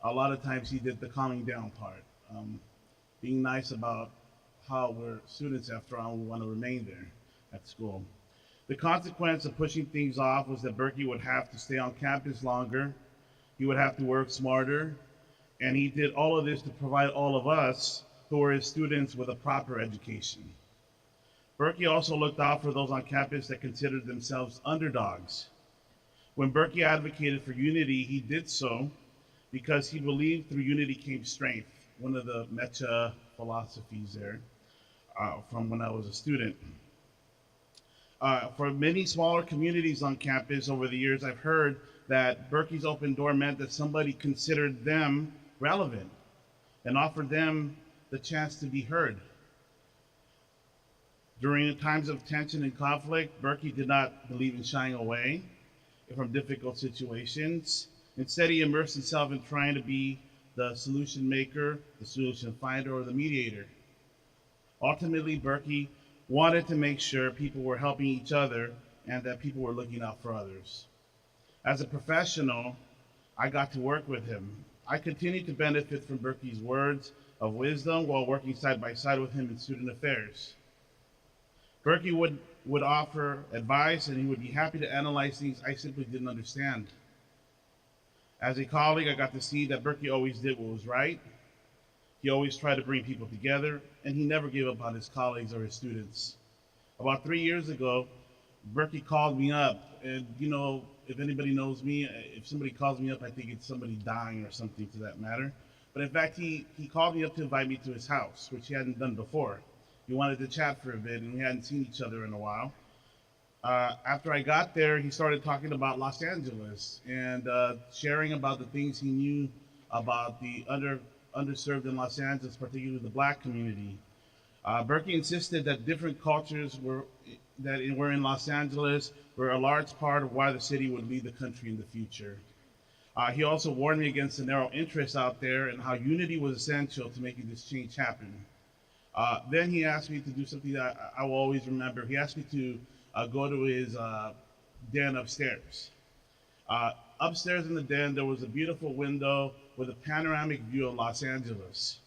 A lot of times he did the calming down part, being nice about how we're students after all, we want to remain there at school. The consequence of pushing things off was that Berky would have to stay on campus longer, he would have to work smarter, and he did all of this to provide all of us who were his students with a proper education. Berky also looked out for those on campus that considered themselves underdogs. When Berky advocated for unity, he did so because he believed through unity came strength, one of the Mecha philosophies there from when I was a student. For many smaller communities on campus over the years, I've heard that Berky's open door meant that somebody considered them relevant and offered them the chance to be heard. During times of tension and conflict, Berky did not believe in shying away from difficult situations. Instead, he immersed himself in trying to be the solution maker, the solution finder, or the mediator. Ultimately, Berky wanted to make sure people were helping each other and that people were looking out for others. As a professional, I got to work with him. I continued to benefit from Berky's words of wisdom while working side by side with him in student affairs. Berky would offer advice and he would be happy to analyze things I simply didn't understand. As a colleague, I got to see that Berky always did what was right. He always tried to bring people together, and he never gave up on his colleagues or his students. About 3 years ago, Berky called me up, and if anybody knows me, if somebody calls me up, I think it's somebody dying or something to that matter. But in fact, he called me up to invite me to his house, which he hadn't done before. He wanted to chat for a bit, and we hadn't seen each other in a while. After I got there, he started talking about Los Angeles and sharing about the things he knew about the underserved in Los Angeles, particularly the Black community. Berky insisted that different cultures were in Los Angeles were a large part of why the city would lead the country in the future. He also warned me against the narrow interests out there and how unity was essential to making this change happen. Then he asked me to do something that I will always remember. He asked me to go to his den upstairs. Upstairs in the den, there was a beautiful window with a panoramic view of Los Angeles.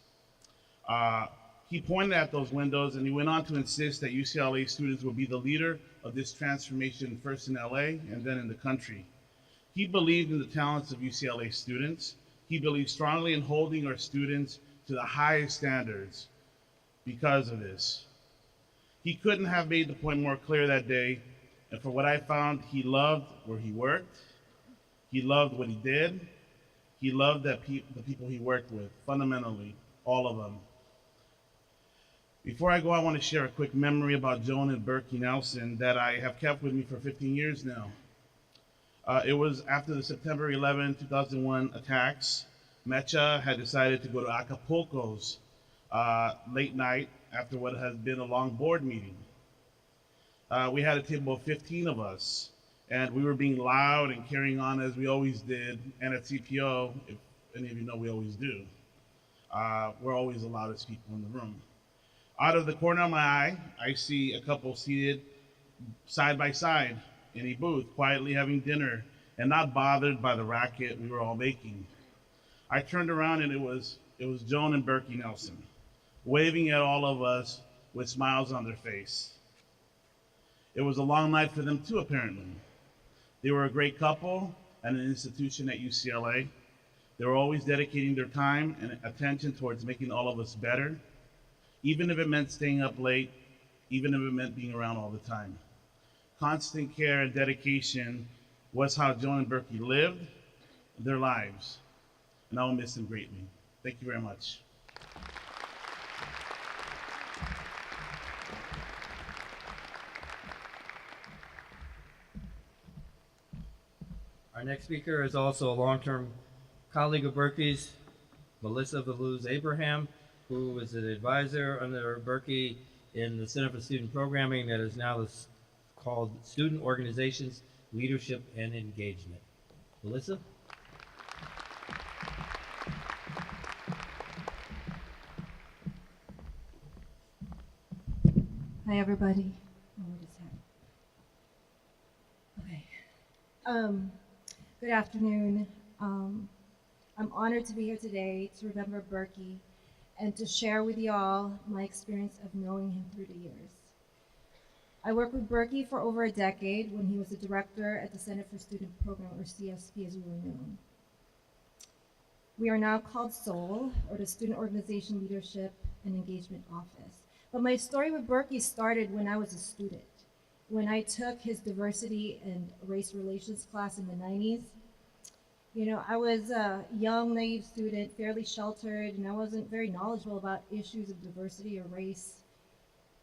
He pointed at those windows and he went on to insist that UCLA students would be the leader of this transformation first in LA and then in the country. He believed in the talents of UCLA students. He believed strongly in holding our students to the highest standards because of this. He couldn't have made the point more clear that day, and for what I found, he loved where he worked, he loved what he did, he loved the people he worked with, fundamentally, all of them. Before I go, I want to share a quick memory about Joan and Berky Nelson that I have kept with me for 15 years now. It was after the September 11, 2001 attacks. Mecha had decided to go to Acapulco's late night after what has been a long board meeting. We had a table of 15 of us, and we were being loud and carrying on as we always did. And at CPO, if any of you know, we always do. We're always the loudest people in the room. Out of the corner of my eye, I see a couple seated side by side in a booth, quietly having dinner and not bothered by the racket we were all making. I turned around and it was Joan and Berky Nelson, waving at all of us with smiles on their face. It was a long night for them too, apparently. They were a great couple and an institution at UCLA. They were always dedicating their time and attention towards making all of us better, even if it meant staying up late, even if it meant being around all the time. Constant care and dedication was how Joan and Berky lived their lives, and I will miss them greatly. Thank you very much. Our next speaker is also a long-term colleague of Berky's, Melissa Veluz Abraham, who is an advisor under Berky in the Center for Student Programming that is now called Student Organizations, Leadership, and Engagement. Melissa? Hi, everybody. Oh, what is that? Okay. Good afternoon. I'm honored to be here today to remember Berky and to share with you all my experience of knowing him through the years. I worked with Berky for over a decade when he was the director at the Center for Student Program, or CSP as we were known. We are now called SOUL, or the Student Organization Leadership and Engagement Office. But my story with Berky started when I was a student. When I took his diversity and race relations class in the 90s, you know, I was a young, naive student, fairly sheltered, and I wasn't very knowledgeable about issues of diversity or race.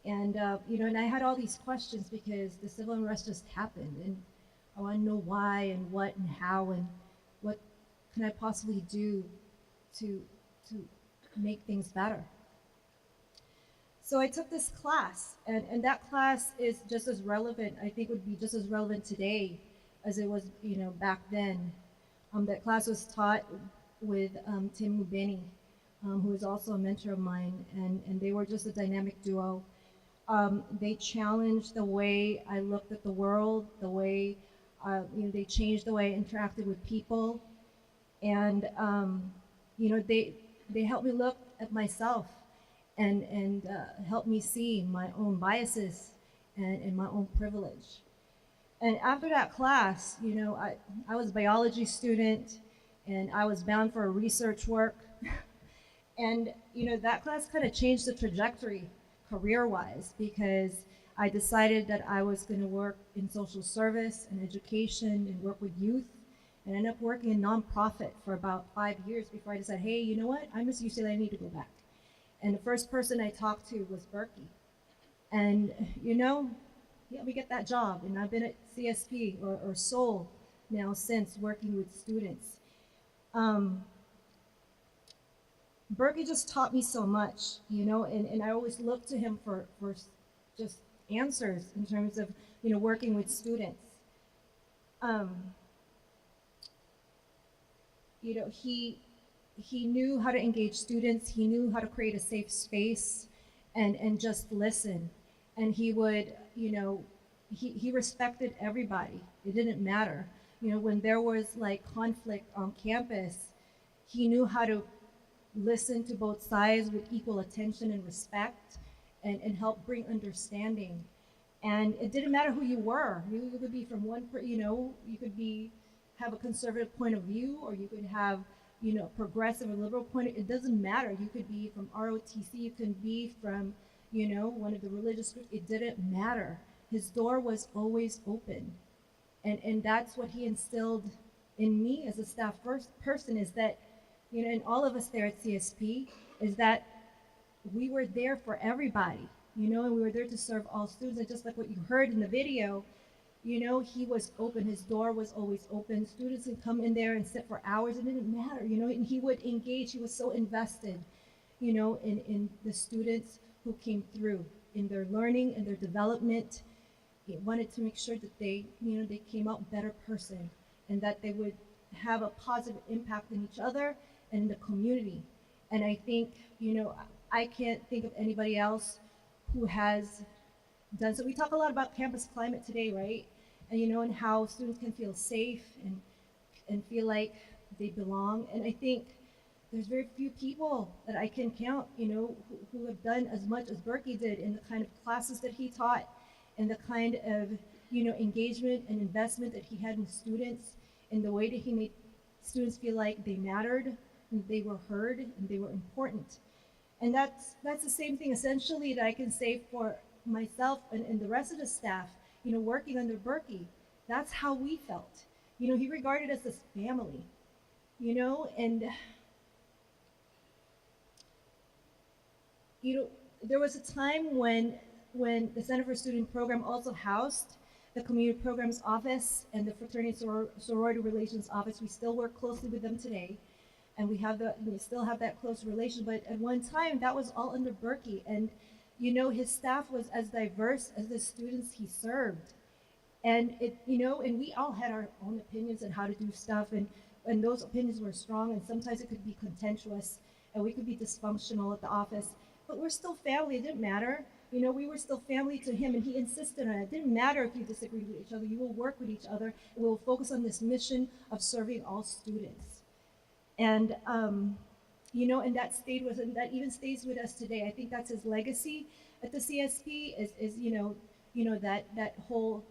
And, you know, and I had all these questions because the civil unrest just happened, and I want to know why and what and how and what can I possibly do to make things better. So I took this class, and that class is just as relevant, I think would be just as relevant today as it was, you know, back then. That class was taught with Tim Mubeni, who is also a mentor of mine, and they were just a dynamic duo. They challenged the way I looked at the world, the way, you know, they changed the way I interacted with people, and you know, they helped me look at myself and helped me see my own biases and my own privilege. And after that class, you know, I was a biology student and I was bound for research work. And, you know, that class kind of changed the trajectory career-wise because I decided that I was going to work in social service and education and work with youth. And I ended up working in nonprofit for about 5 years before I decided, hey, you know what? I miss UCLA, I need to go back. And the first person I talked to was Berky. And, you know, yeah, we get that job. And I've been at CSP or SOUL now since working with students. Berky just taught me so much, you know, and I always look to him for just answers in terms of, you know, working with students. You know, he knew how to engage students. He knew how to create a safe space and just listen. And he would, you know, he respected everybody. It didn't matter. You know, when there was like conflict on campus, he knew how to listen to both sides with equal attention and respect and help bring understanding. And it didn't matter who you were. You could be from one, you know, you could have a conservative point of view, or you could have, you know, progressive or liberal point. It doesn't matter. You could be from ROTC, you could be from, you know, one of the religious groups. It didn't matter. His door was always open. And that's what he instilled in me as a staff person, is that, you know, and all of us there at CSP, is that we were there for everybody, you know, and we were there to serve all students. And just like what you heard in the video, you know, he was open. His door was always open. Students would come in there and sit for hours. It didn't matter, you know, and he would engage. He was so invested. in the students who came through in their learning and their development. He wanted to make sure that they came out a better person and that they would have a positive impact in each other and the community. And I think, I can't think of anybody else who has done so. We talk a lot about campus climate today, right? And how students can feel safe and feel like they belong. And I think there's very few people that I can count, who have done as much as Berky did in the kind of classes that he taught and the kind of, engagement and investment that he had in students, in the way that he made students feel like they mattered and they were heard and they were important. And that's the same thing essentially that I can say for myself and the rest of the staff, working under Berky. That's how we felt. He regarded us as family, and there was a time when the Center for Student Program also housed the Community Programs Office and the Fraternity Sorority Relations Office. We still work closely with them today, and we still have that close relation. But at one time, that was all under Berky, and his staff was as diverse as the students he served, and and we all had our own opinions on how to do stuff, and those opinions were strong, and sometimes it could be contentious, and we could be dysfunctional at the office. But we're still family. It didn't matter. We were still family to him, and he insisted on it. It didn't matter if you disagreed with each other. You will work with each other, and we will focus on this mission of serving all students. And and that stayed with him. That even stays with us today. I think that's his legacy at the CSP. Is that whole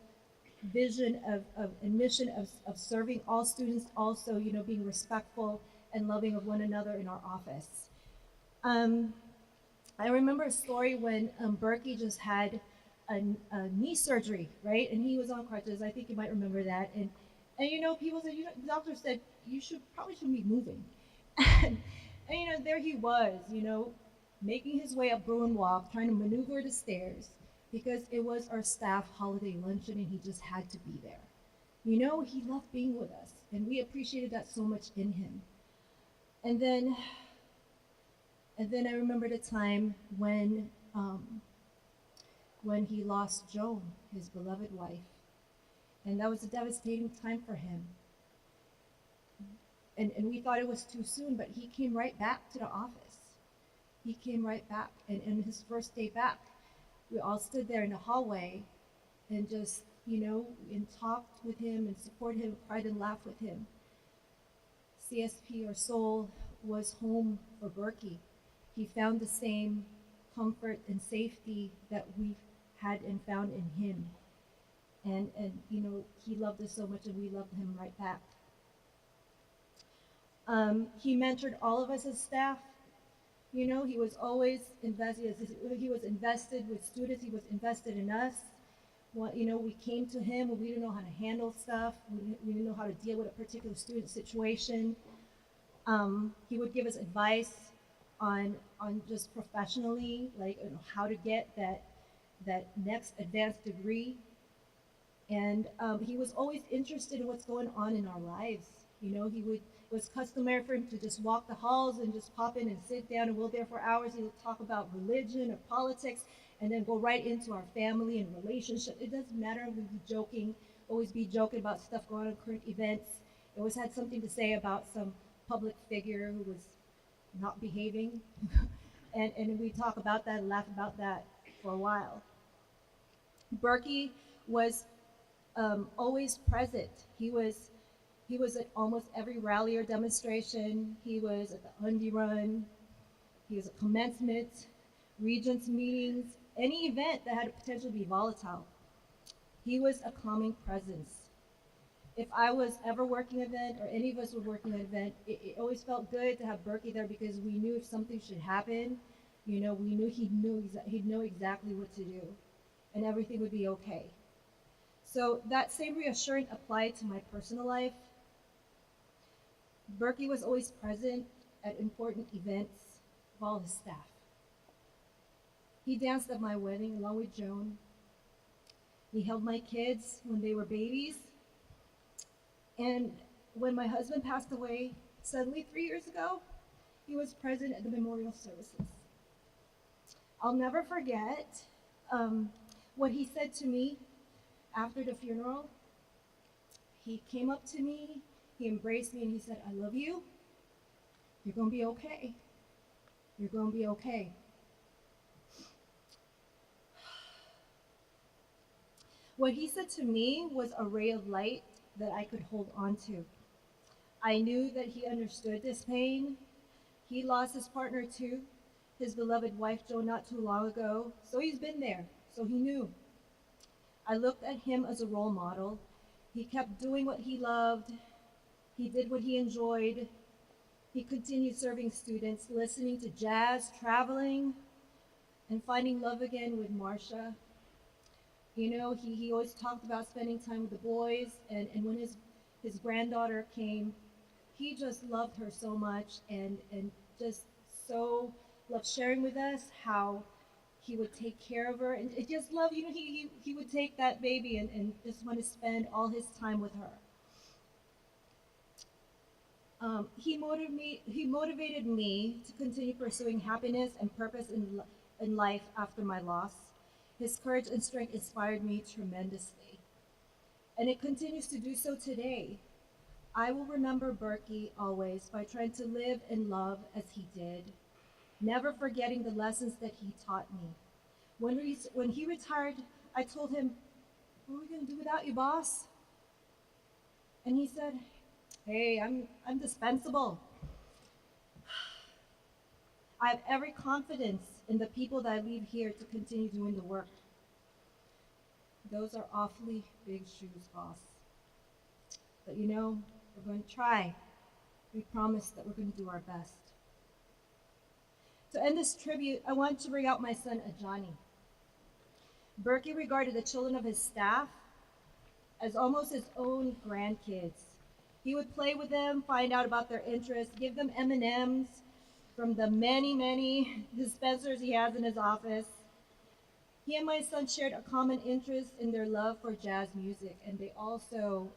vision of and mission of serving all students. Also, being respectful and loving of one another in our office. I remember a story when Berky just had a knee surgery, right? And he was on crutches. I think you might remember that. And people said, the doctor said, you probably shouldn't be moving. and there he was, making his way up Bruin Walk, trying to maneuver the stairs because it was our staff holiday luncheon and he just had to be there. He loved being with us, and we appreciated that so much in him. And then I remember the time when he lost Joan, his beloved wife, and that was a devastating time for him. And we thought it was too soon, but he came right back to the office. He came right back, and his first day back, we all stood there in the hallway and just, and talked with him and supported him, cried and laughed with him. CSP, our soul, was home for Berky. He found the same comfort and safety that we've had and found in him. And he loved us so much, and we loved him right back. He mentored all of us as staff. He was always invested. He was invested with students. He was invested in us. We came to him when we didn't know how to handle stuff. We didn't know how to deal with a particular student situation. He would give us advice on just professionally, like how to get that next advanced degree. And he was always interested in what's going on in our lives. It was customary for him to just walk the halls and just pop in and sit down, and we'll there for hours. He would talk about religion or politics, and then go right into our family and relationship. It doesn't matter. We'd be joking, always be joking about stuff going on, current events. It always had something to say about some public figure who was not behaving. and we talk about that and laugh about that for a while. Berky was always present. He was at almost every rally or demonstration. He was at the Undie Run. He was at commencement, regents meetings, any event that had the potential to be volatile. He was a calming presence. If I was ever working an event, or any of us were working an event, it always felt good to have Berky there, because we knew if something should happen, we knew he'd know exactly what to do, and everything would be okay. So that same reassurance applied to my personal life. Berky was always present at important events of all his staff. He danced at my wedding along with Joan. He held my kids when they were babies. And when my husband passed away suddenly 3 years ago, he was present at the memorial services. I'll never forget what he said to me after the funeral. He came up to me, he embraced me, and he said, "I love you. You're going to be okay. You're going to be okay." What he said to me was a ray of light that I could hold on to. I knew that he understood this pain. He lost his partner too, his beloved wife Jo, not too long ago, so he's been there, so he knew. I looked at him as a role model. He kept doing what he loved. He did what he enjoyed. He continued serving students, listening to jazz, traveling, and finding love again with Marcia. You know, he always talked about spending time with the boys, and when his granddaughter came, he just loved her so much and just so loved sharing with us how he would take care of her, and it just love, you know, he would take that baby and just want to spend all his time with her. He motivated me to continue pursuing happiness and purpose in life after my loss. His courage and strength inspired me tremendously, and it continues to do so today. I will remember Berky always by trying to live and love as he did, never forgetting the lessons that he taught me. When he retired, I told him, "What are we going to do without you, boss?" And he said, "Hey, I'm dispensable." I have every confidence in the people that I leave here to continue doing the work. Those are awfully big shoes, boss. But you know, we're going to try. We promise that we're going to do our best. To end this tribute, I want to bring out my son, Ajani. Berky regarded the children of his staff as almost his own grandkids. He would play with them, find out about their interests, give them M&Ms from the many dispensers he has in his office. He and my son shared a common interest in their love for jazz music, and they also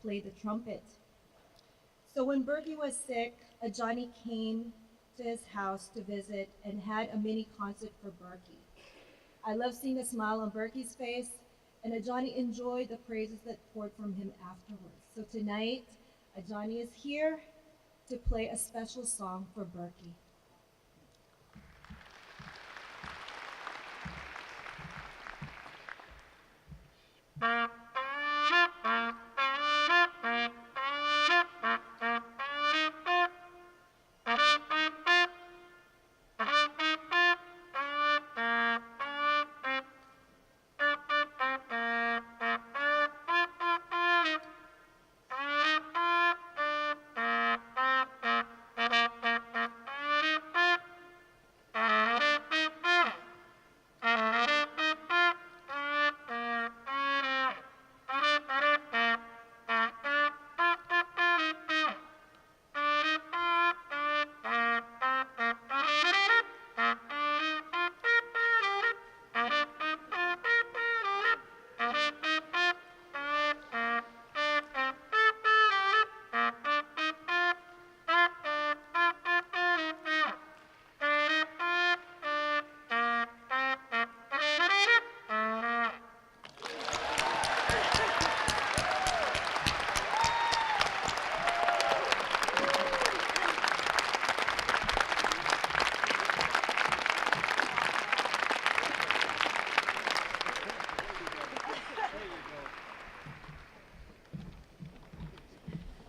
played the trumpet. So when Berky was sick, Ajani came to his house to visit and had a mini concert for Berky. I love seeing the smile on Berky's face, and Ajani enjoyed the praises that poured from him afterwards. So tonight, Ajani is here to play a special song for Berky.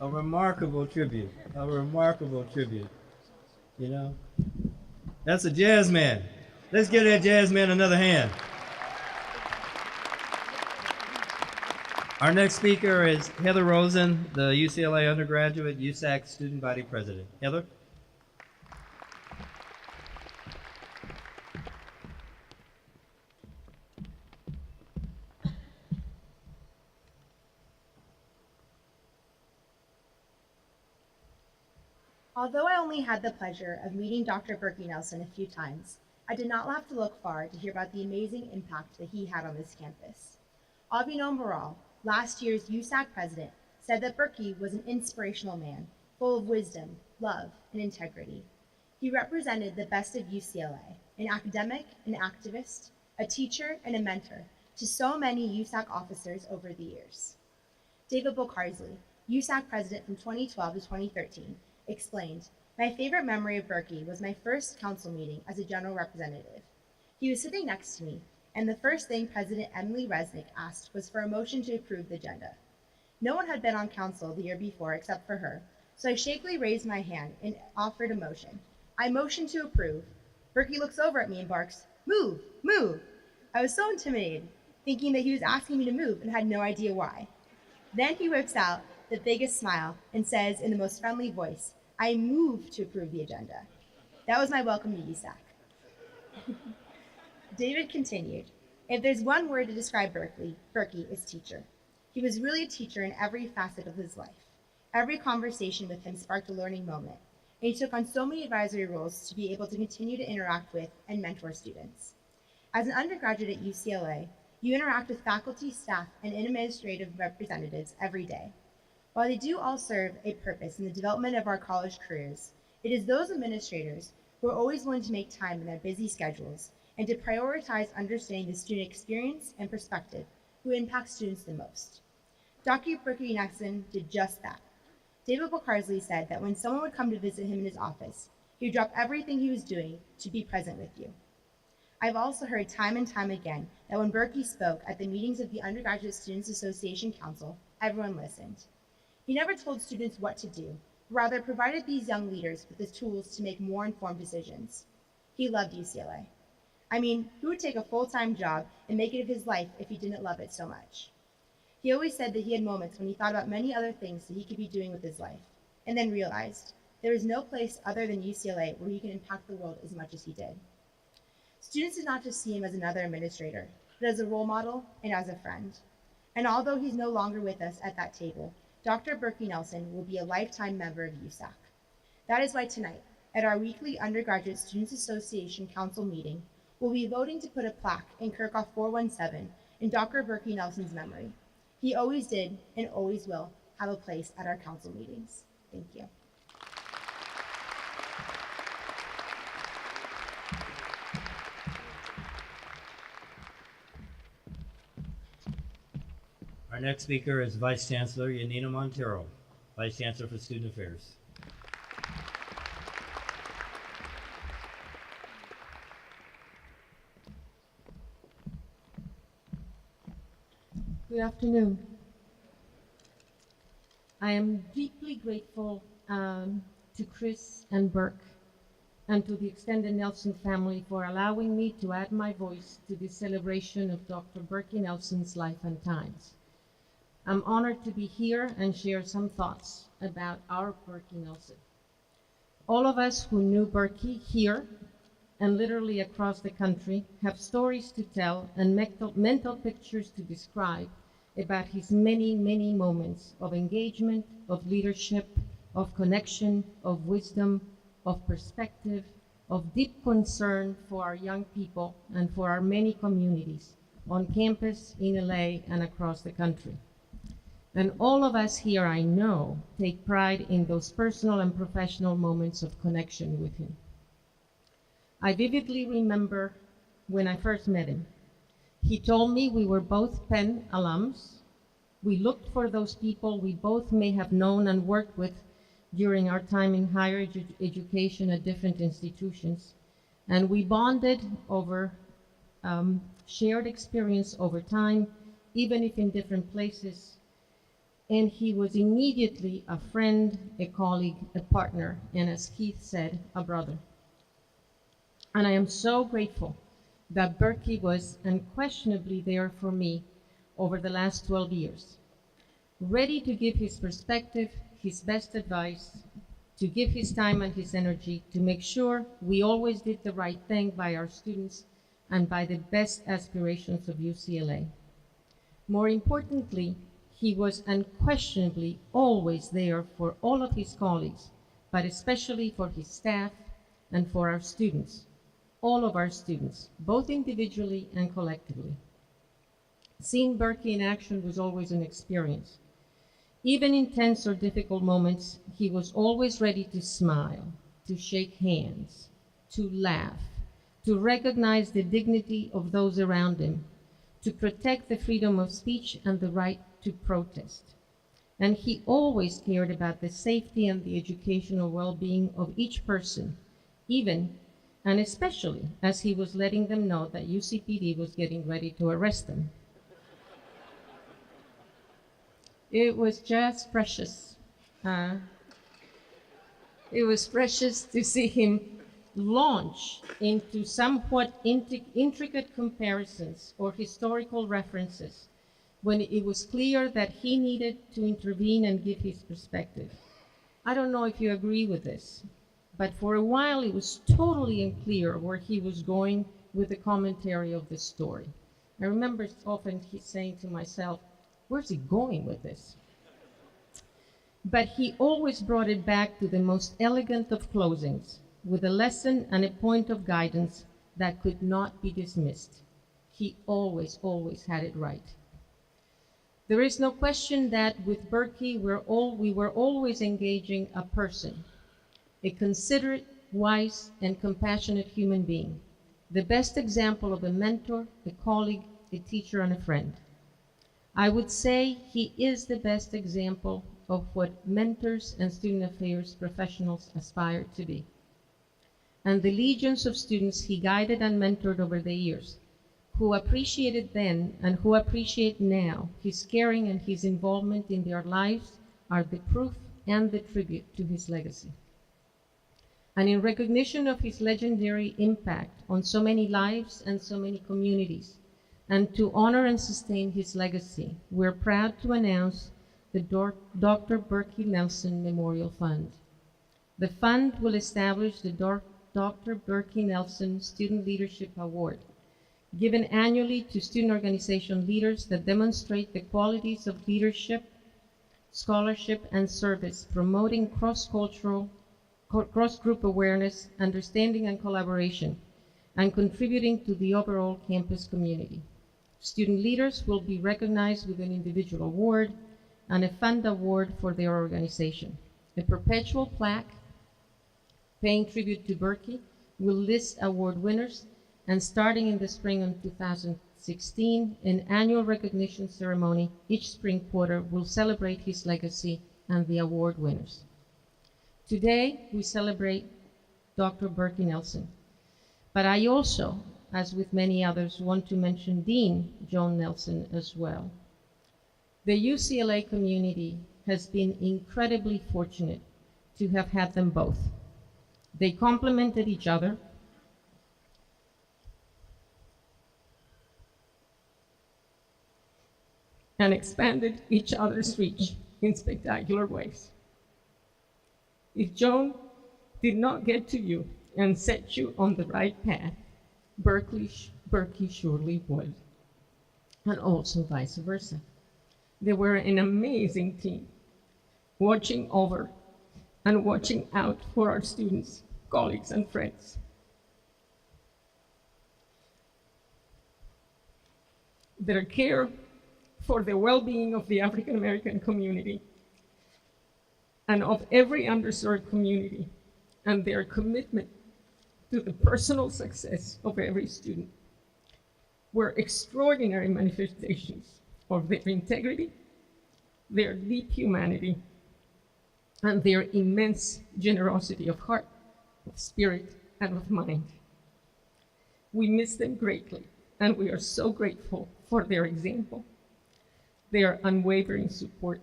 A remarkable tribute. A remarkable tribute. You know? That's a jazz man. Let's give that jazz man another hand. Our next speaker is Heather Rosen, the UCLA undergraduate USAC student body president. Heather? Although I only had the pleasure of meeting Dr. Berky Nelson a few times, I did not have to look far to hear about the amazing impact that he had on this campus. Avinon Baral, last year's USAC president, said that Berky was an inspirational man, full of wisdom, love, and integrity. He represented the best of UCLA, an academic, an activist, a teacher, and a mentor to so many USAC officers over the years. David Bocarsley, USAC president from 2012 to 2013, explained, "My favorite memory of Berky was my first council meeting as a general representative. He was sitting next to me, and the first thing President Emily Resnick asked was for a motion to approve the agenda. No one had been on council the year before except for her, so I shakily raised my hand and offered a motion. I motion to approve. Berky looks over at me and barks, 'Move, move!' I was so intimidated, thinking that he was asking me to move and had no idea why. Then he whips out the biggest smile and says in the most friendly voice, 'I move to approve the agenda.' That was my welcome to USAC." David continued, "If there's one word to describe Berky, it's teacher. He was really a teacher in every facet of his life. Every conversation with him sparked a learning moment, and he took on so many advisory roles to be able to continue to interact with and mentor students. As an undergraduate at UCLA, you interact with faculty, staff, and administrative representatives every day. While they do all serve a purpose in the development of our college careers, it is those administrators who are always willing to make time in their busy schedules and to prioritize understanding the student experience and perspective who impact students the most. Dr. Berky Nelson did just that. David Bocarsley said that when someone would come to visit him in his office, he would drop everything he was doing to be present with you. I've also heard time and time again that when Berky spoke at the meetings of the Undergraduate Students Association Council, everyone listened. He never told students what to do, but rather provided these young leaders with the tools to make more informed decisions. He loved UCLA. I mean, who would take a full-time job and make it of his life if he didn't love it so much? He always said that he had moments when he thought about many other things that he could be doing with his life, and then realized there is no place other than UCLA where he can impact the world as much as he did. Students did not just see him as another administrator, but as a role model and as a friend. And although he's no longer with us at that table, Dr. Berky Nelson will be a lifetime member of USAC. That is why tonight, at our weekly Undergraduate Students Association Council meeting, we'll be voting to put a plaque in Kirkhoff 417 in Dr. Berky Nelson's memory. He always did and always will have a place at our council meetings. Thank you. Our next speaker is Vice Chancellor Yanina Montero, Vice Chancellor for Student Affairs. Good afternoon. I am deeply grateful to Chris and Burke and to the extended Nelson family for allowing me to add my voice to the celebration of Dr. Berky Nelson's life and times. I'm honored to be here and share some thoughts about our Berky Nelson. All of us who knew Berky here and literally across the country have stories to tell and mental pictures to describe about his many, many moments of engagement, of leadership, of connection, of wisdom, of perspective, of deep concern for our young people and for our many communities on campus, in LA, and across the country. And all of us here, I know, take pride in those personal and professional moments of connection with him. I vividly remember when I first met him. He told me we were both Penn alums. We looked for those people we both may have known and worked with during our time in higher education at different institutions. And we bonded over shared experience over time, even if in different places. And he was immediately a friend, a colleague, a partner, and as Keith said, a brother. And I am so grateful that Berky was unquestionably there for me over the last 12 years, ready to give his perspective, his best advice, to give his time and his energy to make sure we always did the right thing by our students and by the best aspirations of UCLA. More importantly, he was unquestionably always there for all of his colleagues, but especially for his staff and for our students, all of our students, both individually and collectively. Seeing Berky in action was always an experience. Even in tense or difficult moments, he was always ready to smile, to shake hands, to laugh, to recognize the dignity of those around him, to protect the freedom of speech and the right to protest. And he always cared about the safety and the educational well-being of each person, even and especially as he was letting them know that UCPD was getting ready to arrest them. It was just precious. It was precious to see him launch into somewhat intricate comparisons or historical references when it was clear that he needed to intervene and give his perspective. I don't know if you agree with this, but for a while it was totally unclear where he was going with the commentary of the story. I remember often saying to myself, where's he going with this? But he always brought it back to the most elegant of closings, with a lesson and a point of guidance that could not be dismissed. He always, always had it right. There is no question that with Berky, we were always engaging a person, a considerate, wise, and compassionate human being, the best example of a mentor, a colleague, a teacher, and a friend. I would say he is the best example of what mentors and student affairs professionals aspire to be. And the legions of students he guided and mentored over the years, who appreciated then and who appreciate now his caring and his involvement in their lives, are the proof and the tribute to his legacy. And in recognition of his legendary impact on so many lives and so many communities, and to honor and sustain his legacy, we're proud to announce the Dr. Berky Nelson Memorial Fund. The fund will establish the Dr. Berky Nelson Student Leadership Award, given annually to student organization leaders that demonstrate the qualities of leadership, scholarship, and service, promoting cross-cultural, cross-group awareness, understanding, and collaboration, and contributing to the overall campus community. Student leaders will be recognized with an individual award and a fund award for their organization. A perpetual plaque paying tribute to Berky will list award winners, and starting in the spring of 2016, an annual recognition ceremony each spring quarter will celebrate his legacy and the award winners. Today, we celebrate Dr. Berky Nelson, but I also, as with many others, want to mention Dean Joan Nelson as well. The UCLA community has been incredibly fortunate to have had them both. They complemented each other and expanded each other's reach in spectacular ways. If Joan did not get to you and set you on the right path, Berky surely would, and also vice versa. They were an amazing team, watching over and watching out for our students, colleagues, and friends. Their care for the well-being of the African American community and of every underserved community, and their commitment to the personal success of every student were extraordinary manifestations of their integrity, their deep humanity, and their immense generosity of heart, of spirit, and of mind. We miss them greatly, and we are so grateful for their example, their unwavering support,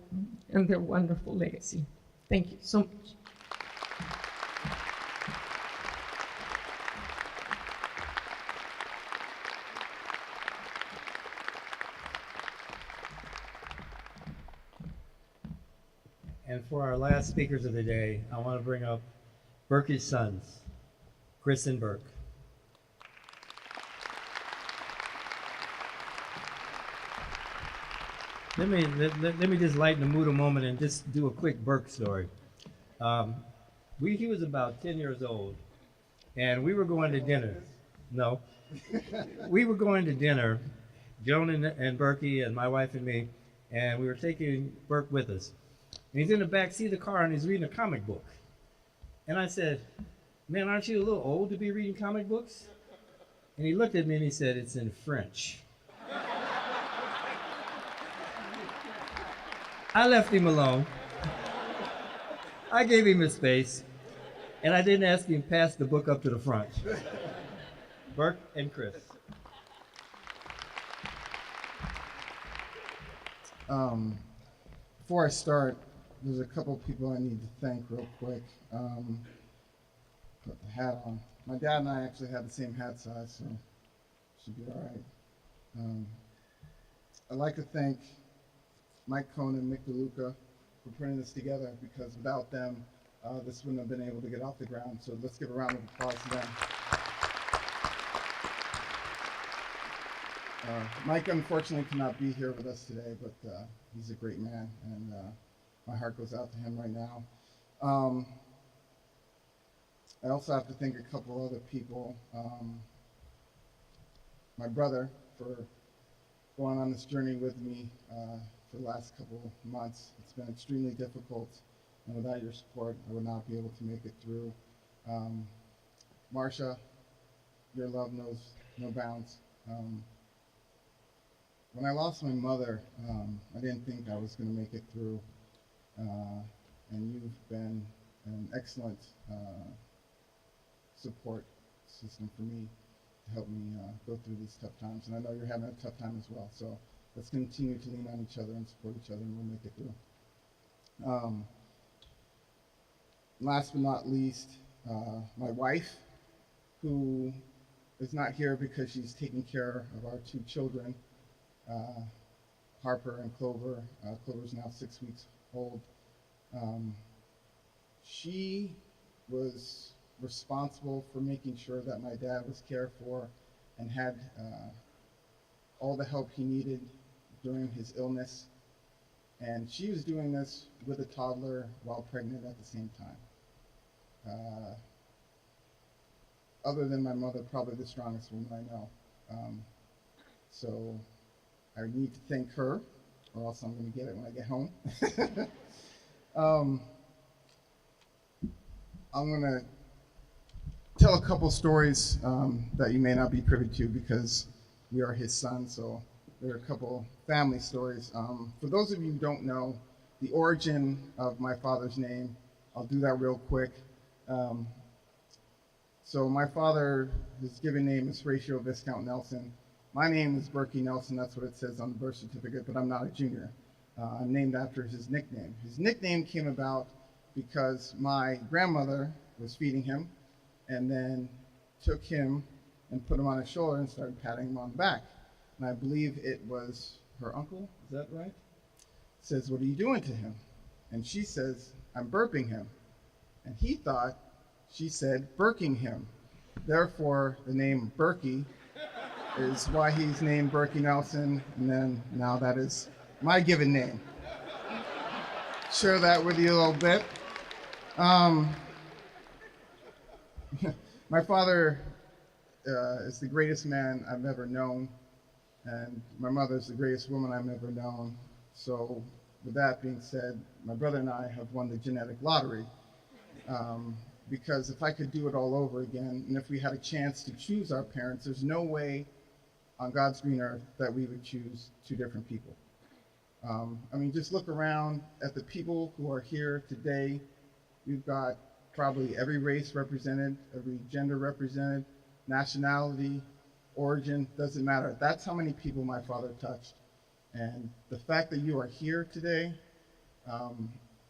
and their wonderful legacy. Thank you so much. And for our last speakers of the day, I want to bring up Berky's sons, Chris and Berk. Let me just lighten the mood a moment and just do a quick Berk story. He was about 10 years old, and we were going to dinner. No, we were going to dinner, Joan and Berky and my wife and me, and we were taking Berk with us. And he's in the back seat of the car and he's reading a comic book. And I said, man, aren't you a little old to be reading comic books? And he looked at me and he said, it's in French. I left him alone. I gave him his space, and I didn't ask him to pass the book up to the front. Berk and Chris. Before I start, there's a couple people I need to thank real quick. Put the hat on. My dad and I actually had the same hat size, so should be all right. I'd like to thank Mike Cohn and Mick DeLuca for putting this together, because without them, this wouldn't have been able to get off the ground. So let's give a round of applause to them. Mike unfortunately cannot be here with us today, but he's a great man, and my heart goes out to him right now. I also have to thank a couple other people. My brother for going on this journey with me for the last couple of months. It's been extremely difficult, and without your support, I would not be able to make it through. Marsha, your love knows no bounds. When I lost my mother, I didn't think I was going to make it through, and you've been an excellent support system for me to help me go through these tough times. And I know you're having a tough time as well, so let's continue to lean on each other and support each other, and we'll make it through. Last but not least, my wife, who is not here because she's taking care of our two children, Harper and Clover. Clover's now 6 weeks old. She was responsible for making sure that my dad was cared for and had all the help he needed during his illness. And she was doing this with a toddler while pregnant at the same time. Other than my mother, probably the strongest woman I know. So I need to thank her, or else I'm going to get it when I get home. I'm going to tell a couple stories that you may not be privy to, because we are his son, so there are a couple family stories. For those of you who don't know the origin of my father's name, I'll do that real quick. So my father, his given name is Horatio Viscount Nelson. My name is Berky Nelson, that's what it says on the birth certificate, but I'm not a junior. I'm named after his nickname. His nickname came about because my grandmother was feeding him, and then took him and put him on his shoulder and started patting him on the back. And I believe it was her uncle, is that right? Says, what are you doing to him? And she says, I'm burping him. And he thought she said burking him. Therefore, the name Berky is why he's named Berky Nelson, and then now that is my given name. Share that with you a little bit. My father is the greatest man I've ever known, and my mother is the greatest woman I've ever known. So with that being said, my brother and I have won the genetic lottery, because if I could do it all over again, and if we had a chance to choose our parents, there's no way on God's green earth that we would choose two different people. I mean, just look around at the people who are here today. We've got probably every race represented, every gender represented, nationality, origin, doesn't matter. That's how many people my father touched. And the fact that you are here today,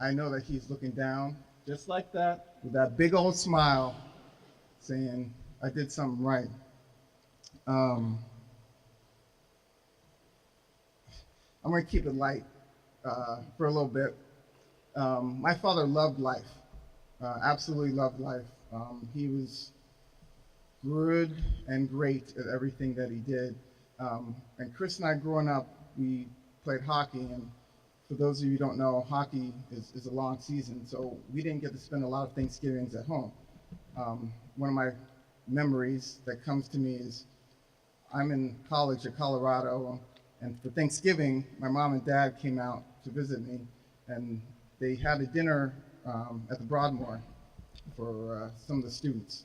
I know that he's looking down just like that, with that big old smile, saying, I did something right. I'm going to keep it light for a little bit. My father loved life, absolutely loved life. He was good and great at everything that he did. And Chris and I, growing up, we played hockey. And for those of you who don't know, hockey is a long season, so we didn't get to spend a lot of Thanksgivings at home. One of my memories that comes to me is I'm in college at Colorado, and for Thanksgiving, my mom and dad came out to visit me, and they had a dinner at the Broadmoor. for some of the students.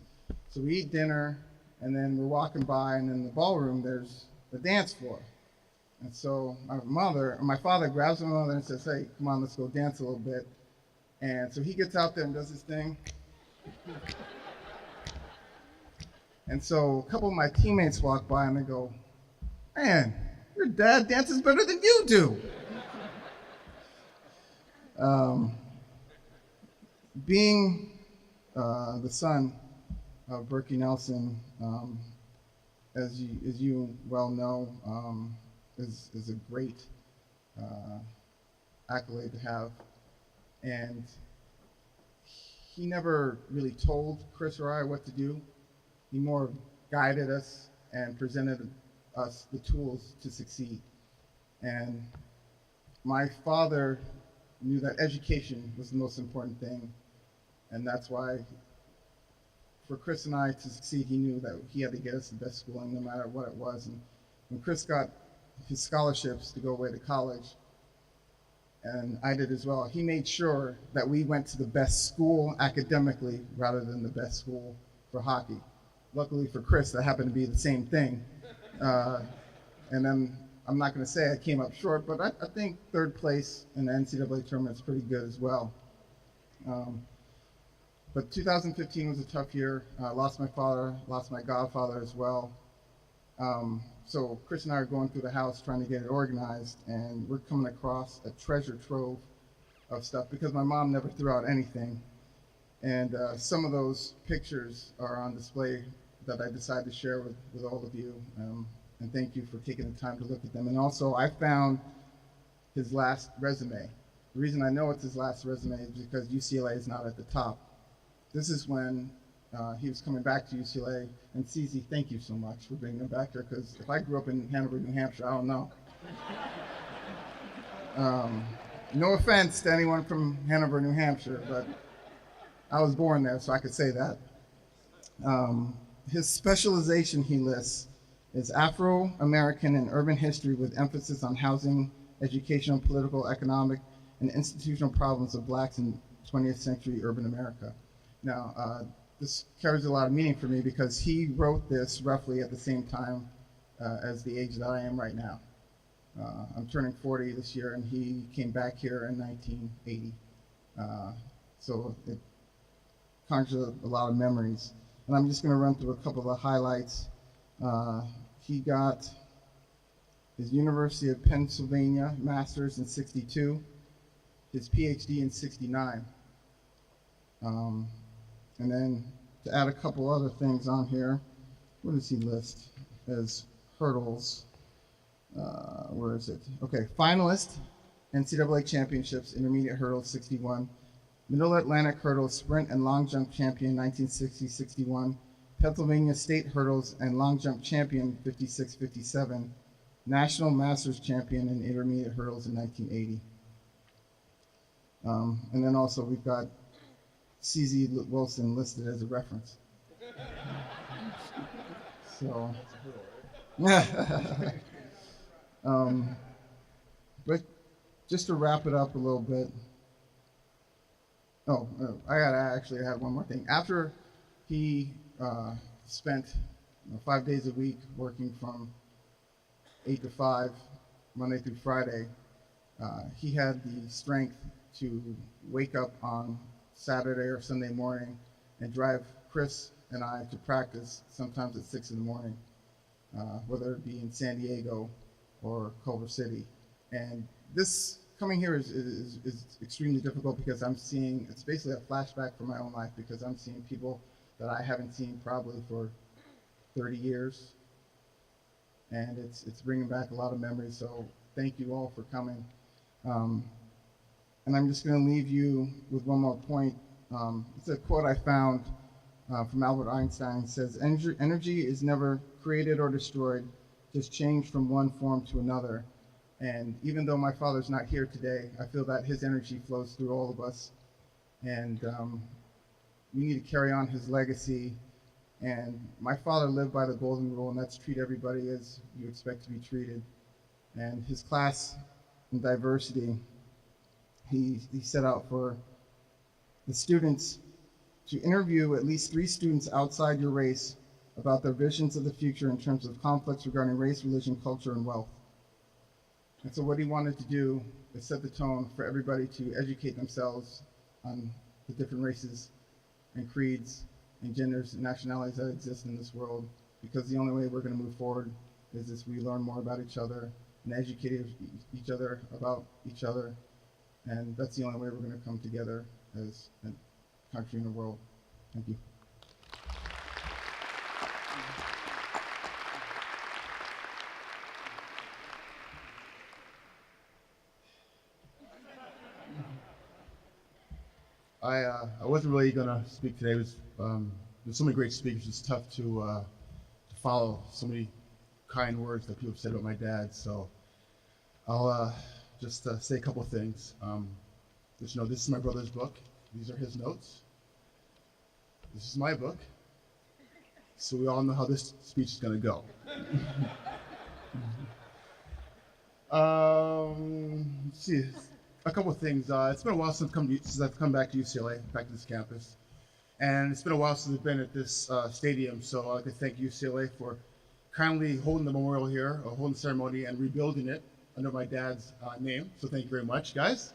So we eat dinner, and then we're walking by, and in the ballroom there's the dance floor. And so my father grabs my mother and says, "Hey, come on, let's go dance a little bit." And so he gets out there and does his thing. And so a couple of my teammates walk by and they go, "Man, your dad dances better than you do." Being the son of Berky Nelson, as you well know, is a great accolade to have. And he never really told Chris or I what to do. He more guided us and presented us the tools to succeed. And my father knew that education was the most important thing. And that's why for Chris and I to succeed, he knew that he had to get us the best schooling no matter what it was. And when Chris got his scholarships to go away to college, and I did as well, he made sure that we went to the best school academically rather than the best school for hockey. Luckily for Chris, that happened to be the same thing. And then I'm not going to say I came up short, but I think third place in the NCAA tournament is pretty good as well. But 2015 was a tough year. I lost my father, lost my godfather as well. So Chris and I are going through the house trying to get it organized, and we're coming across a treasure trove of stuff because my mom never threw out anything. And some of those pictures are on display that I decided to share with all of you. And thank you for taking the time to look at them. And also, I found his last resume. The reason I know it's his last resume is because UCLA is not at the top. This is when he was coming back to UCLA. And CZ, thank you so much for bringing him back here, because if I grew up in Hanover, New Hampshire, I don't know. No offense to anyone from Hanover, New Hampshire, but I was born there, so I could say that. His specialization, he lists, is Afro-American and urban history with emphasis on housing, educational, political, economic, and institutional problems of blacks in 20th century urban America. Now, this carries a lot of meaning for me because he wrote this roughly at the same time as the age that I am right now. I'm turning 40 this year, and he came back here in 1980. So it conjures a lot of memories. And I'm just going to run through a couple of the highlights. He got his University of Pennsylvania master's in '62, his PhD in '69. And then to add a couple other things on here, what does he list as hurdles? Where is it? Okay, finalist, NCAA championships, intermediate hurdles, '61. Middle Atlantic hurdles, sprint and long jump champion, 1960-61. Pennsylvania State hurdles and long jump champion, 56-57. National Masters champion in intermediate hurdles in 1980. And then also we've got CZ Wilson listed as a reference. So, but just to wrap it up a little bit. I actually had one more thing. After he spent 5 days a week working from 8 to 5, Monday through Friday, he had the strength to wake up on Saturday or Sunday morning and drive Chris and I to practice sometimes at 6 in the morning, whether it be in San Diego or Culver City. And this coming here is extremely difficult because I'm seeing, it's basically a flashback from my own life because I'm seeing people that I haven't seen probably for 30 years. And it's bringing back a lot of memories, so thank you all for coming. And I'm just going to leave you with one more point. It's a quote I found from Albert Einstein. It says, energy is never created or destroyed, just changed from one form to another. And even though my father's not here today, I feel that his energy flows through all of us. And we need to carry on his legacy. And my father lived by the golden rule, and that's treat everybody as you expect to be treated. And his class in diversity, he set out for the students to interview at least 3 students outside your race about their visions of the future in terms of conflicts regarding race, religion, culture, and wealth. And so what he wanted to do is set the tone for everybody to educate themselves on the different races and creeds and genders and nationalities that exist in this world, because the only way we're going to move forward is if we learn more about each other and educate each other about each other, and that's the only way we're going to come together as a country in the world. Thank you. I wasn't really going to speak today. There's so many great speakers. It's tough to follow so many kind words that people have said about my dad. So I'll just say a couple of things. Just know this is my brother's book. These are his notes. This is my book. So we all know how this speech is going to go. Let's see. A couple of things. It's been a while since I've come back to UCLA, back to this campus. And it's been a while since I've been at this stadium, so I'd like to thank UCLA for kindly holding the memorial here, holding the ceremony, and rebuilding it under my dad's name. So thank you very much, guys.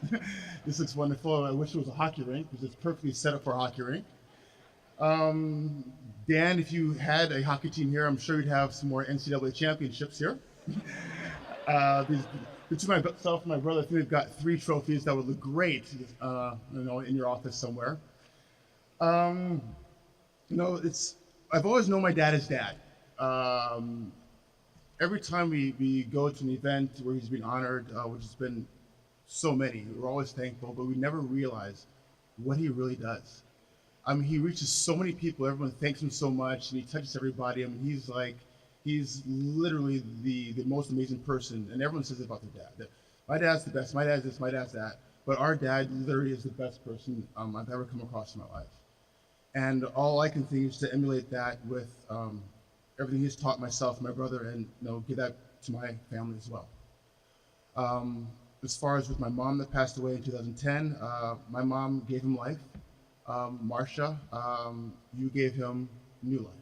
This looks wonderful. I wish it was a hockey rink, because it's perfectly set up for a hockey rink. Dan, if you had a hockey team here, I'm sure you'd have some more NCAA championships here. Between myself and my brother, I think we've got 3 trophies that would look great, in your office somewhere. I've always known my dad as Dad. Every time we go to an event where he's been honored, which has been so many, we're always thankful, but we never realize what he really does. I mean, he reaches so many people. Everyone thanks him so much, and he touches everybody. I mean, he's literally the most amazing person, and everyone says it about their dad. My dad's the best, my dad's this, my dad's that, but our dad literally is the best person I've ever come across in my life. And all I can think is to emulate that with everything he's taught myself and my brother, and give that to my family as well. As far as with my mom that passed away in 2010, my mom gave him life. Marcia, you gave him new life.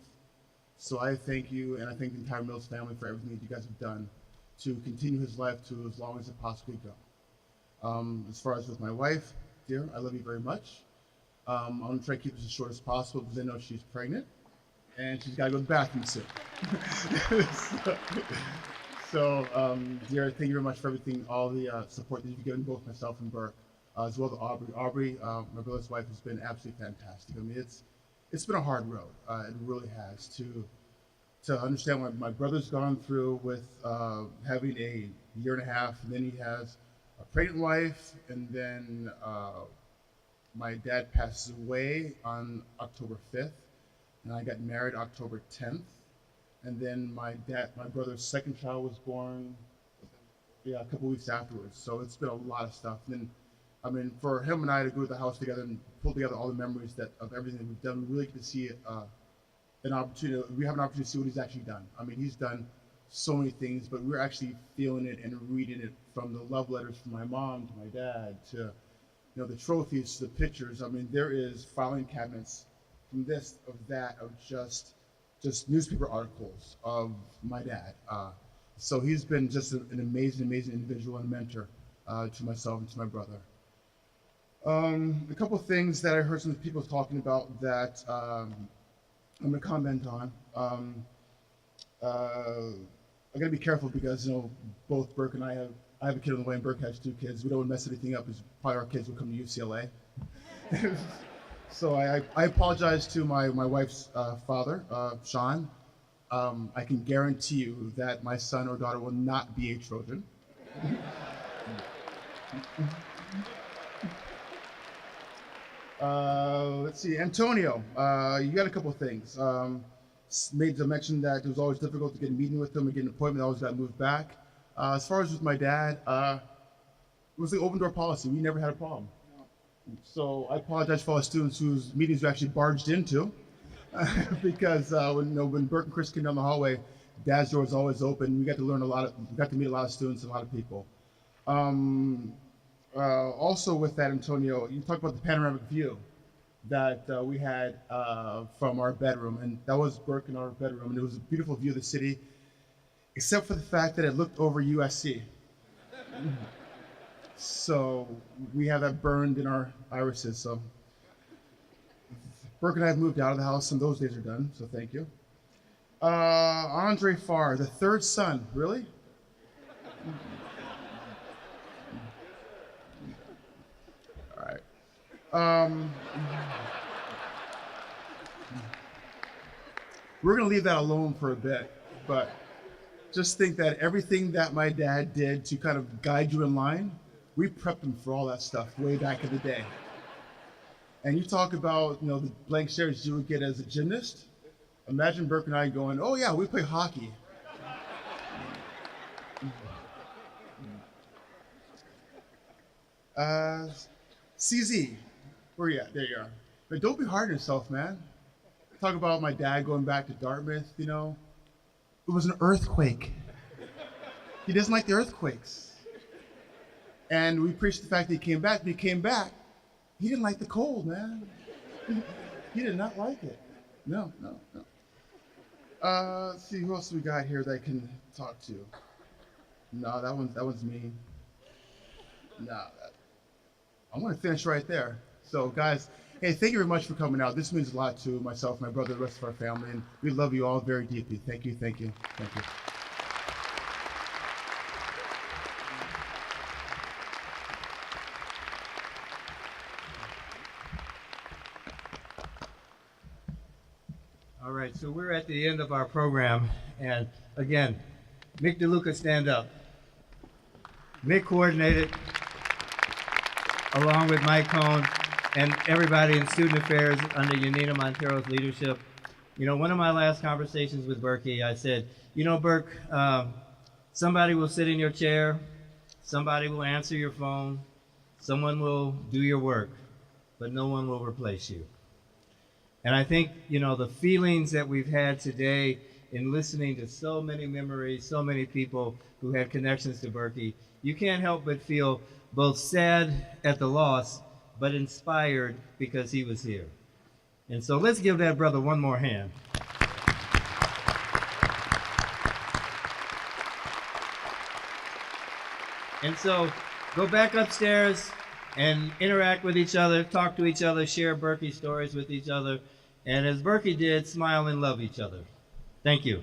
So I thank you, and I thank the entire Mills family for everything that you guys have done to continue his life to as long as it possibly go. As far as with my wife, dear, I love you very much. I'm going to try to keep this as short as possible because I know she's pregnant, and she's got to go to the bathroom soon. Dear, thank you very much for everything, all the support that you've given both myself and Burke, as well as Aubrey. Aubrey, my brother's wife, has been absolutely fantastic. I mean, it's been a hard road. It really has to understand what my brother's gone through with having a 1.5 years, and then he has a pregnant wife, and then my dad passes away on October 5th, and I got married October 10th, and then my brother's second child was born a couple weeks afterwards. So it's been a lot of stuff. And then, I mean, for him and I to go to the house together and pull together all the memories of everything that we've done, we really get to see an opportunity. We have an opportunity to see what he's actually done. I mean, he's done so many things, but we're actually feeling it and reading it, from the love letters from my mom to my dad to the trophies, to the pictures. I mean, there is filing cabinets from this, of that, of just newspaper articles of my dad. So he's been just an amazing individual and mentor to myself and to my brother. A couple of things that I heard some people talking about that I'm going to comment on. I got to be careful because both Burke and I have a kid on the way, and Burke has 2 kids. We don't want to mess anything up, because probably our kids will come to UCLA. So I apologize to my wife's father, Sean. I can guarantee you that my son or daughter will not be a Trojan. Let's see, Antonio, you got a couple of things. Made the mention that it was always difficult to get a meeting with them or get an appointment. I always got moved back. As far as with my dad, it was the open door policy. We never had a problem. So I apologize for all the students whose meetings we actually barged into, because when Burke and Chris came down the hallway, Dad's door was always open. We got to learn we got to meet a lot of students and a lot of people. Also with that, Antonio, you talked about the panoramic view. that we had from our bedroom, and that was Berk in our bedroom, and it was a beautiful view of the city, except for the fact that it looked over USC. So we have that burned in our irises. So Berk and I have moved out of the house, and those days are done, so thank you. Andre Farr, the third son, really? All right. We're gonna leave that alone for a bit, but just think that everything that my dad did to kind of guide you in line, we prepped him for all that stuff way back in the day. And you talk about, you know, the blank stares you would get as a gymnast. Imagine Berk and I going, oh yeah, we play hockey. CZ, where you at? There you are. But don't be hard on yourself, man. Talk about my dad going back to Dartmouth, you know. It was an earthquake. He doesn't like the earthquakes. And we preached the fact that he came back, but he came back. He didn't like the cold, man. He did not like it. No. Let's see, who else we got here that I can talk to? No, that one's me. No, I'm gonna finish right there. So guys, hey, thank you very much for coming out. This means a lot to myself, my brother, the rest of our family, and we love you all very deeply. Thank you. All right, so we're at the end of our program, and again, Mick DeLuca, stand up. Mick coordinated, along with Mike Cohn and everybody in Student Affairs under Yanina Montero's leadership. You know, one of my last conversations with Berky, I said, you know, Berk, somebody will sit in your chair, somebody will answer your phone, someone will do your work, but no one will replace you. And I think, you know, the feelings that we've had today in listening to so many memories, so many people who had connections to Berky, you can't help but feel both sad at the loss, but inspired because he was here. And so let's give that brother one more hand. And so go back upstairs and interact with each other, talk to each other, share Berky stories with each other, and as Berky did, smile and love each other. Thank you.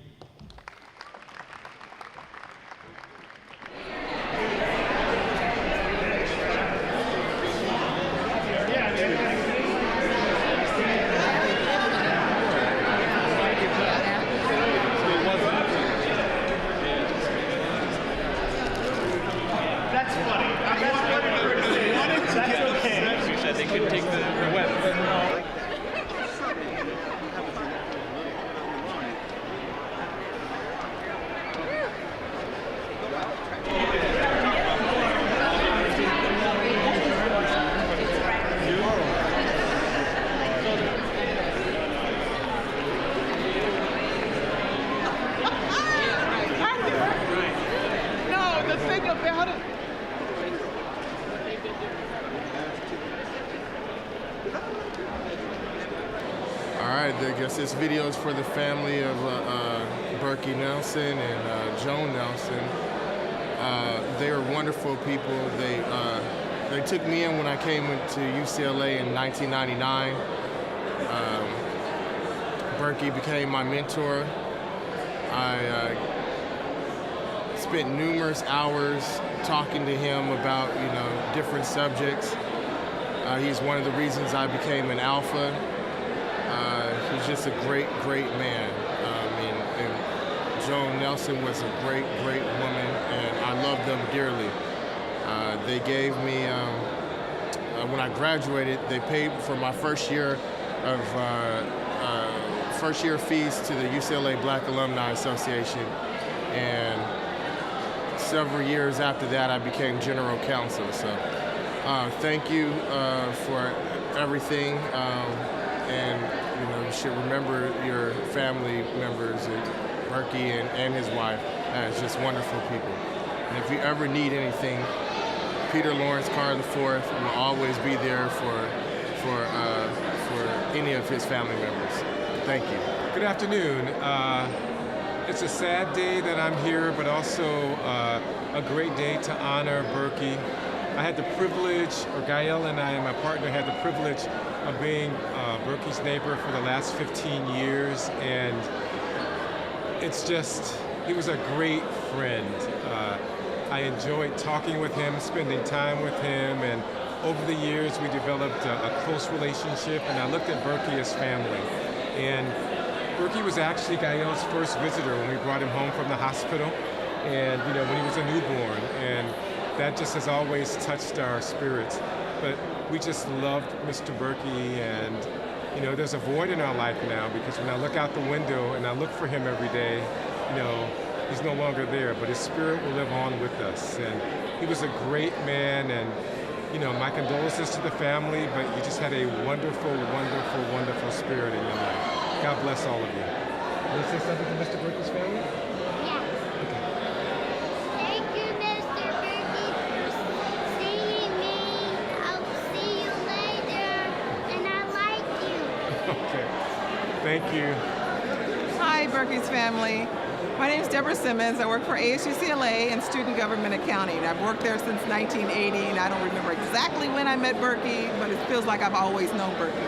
This video is for the family of Berky Nelson and Joan Nelson. They are wonderful people. They took me in when I came to UCLA in 1999. Berky became my mentor. I spent numerous hours talking to him about, you know, different subjects. He's one of the reasons I became an alpha. He's just a great, great man. And Joan Nelson was a great, great woman, and I love them dearly. They gave me, when I graduated, they paid for my first year fees to the UCLA Black Alumni Association, and several years after that, I became general counsel. So thank you for everything, and you know, you should remember your family members, Berky and his wife, as just wonderful people. And if you ever need anything, Peter Lawrence Carr IV will always be there for any of his family members. Thank you. Good afternoon. It's a sad day that I'm here, but also a great day to honor Berky. I had the privilege, or Gael and I and my partner had the privilege of being Berky's neighbor for the last 15 years, and it's just, he was a great friend. I enjoyed talking with him, spending time with him, and over the years we developed a close relationship, and I looked at Berky as family. And Berky was actually Gael's first visitor when we brought him home from the hospital, and when he was a newborn, and that just has always touched our spirits. But we just loved Mr. Berky, and there's a void in our life now, because when I look out the window and I look for him every day, he's no longer there, but his spirit will live on with us. And he was a great man, and my condolences to the family, but you just had a wonderful, wonderful, wonderful spirit in your life. God bless all of you. Want to say something to Mr. Berky's family? Yeah. Thank you, Mr. Berky, for seeing me. I'll see you later, and I like you. Okay. Thank you. Hi, Berky's family. My name is Deborah Simmons. I work for UCLA in student government accounting. I've worked there since 1980, and I don't remember exactly when I met Berky, but it feels like I've always known Berky.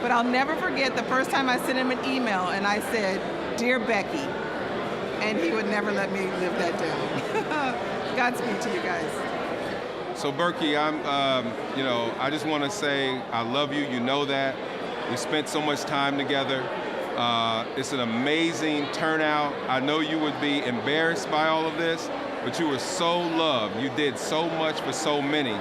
But I'll never forget the first time I sent him an email and I said, "Dear Becky," and he would never let me live that down. Godspeed to you guys. So Berky, I just want to say I love you. You know that. We spent so much time together. It's an amazing turnout. I know you would be embarrassed by all of this, but you were so loved. You did so much for so many,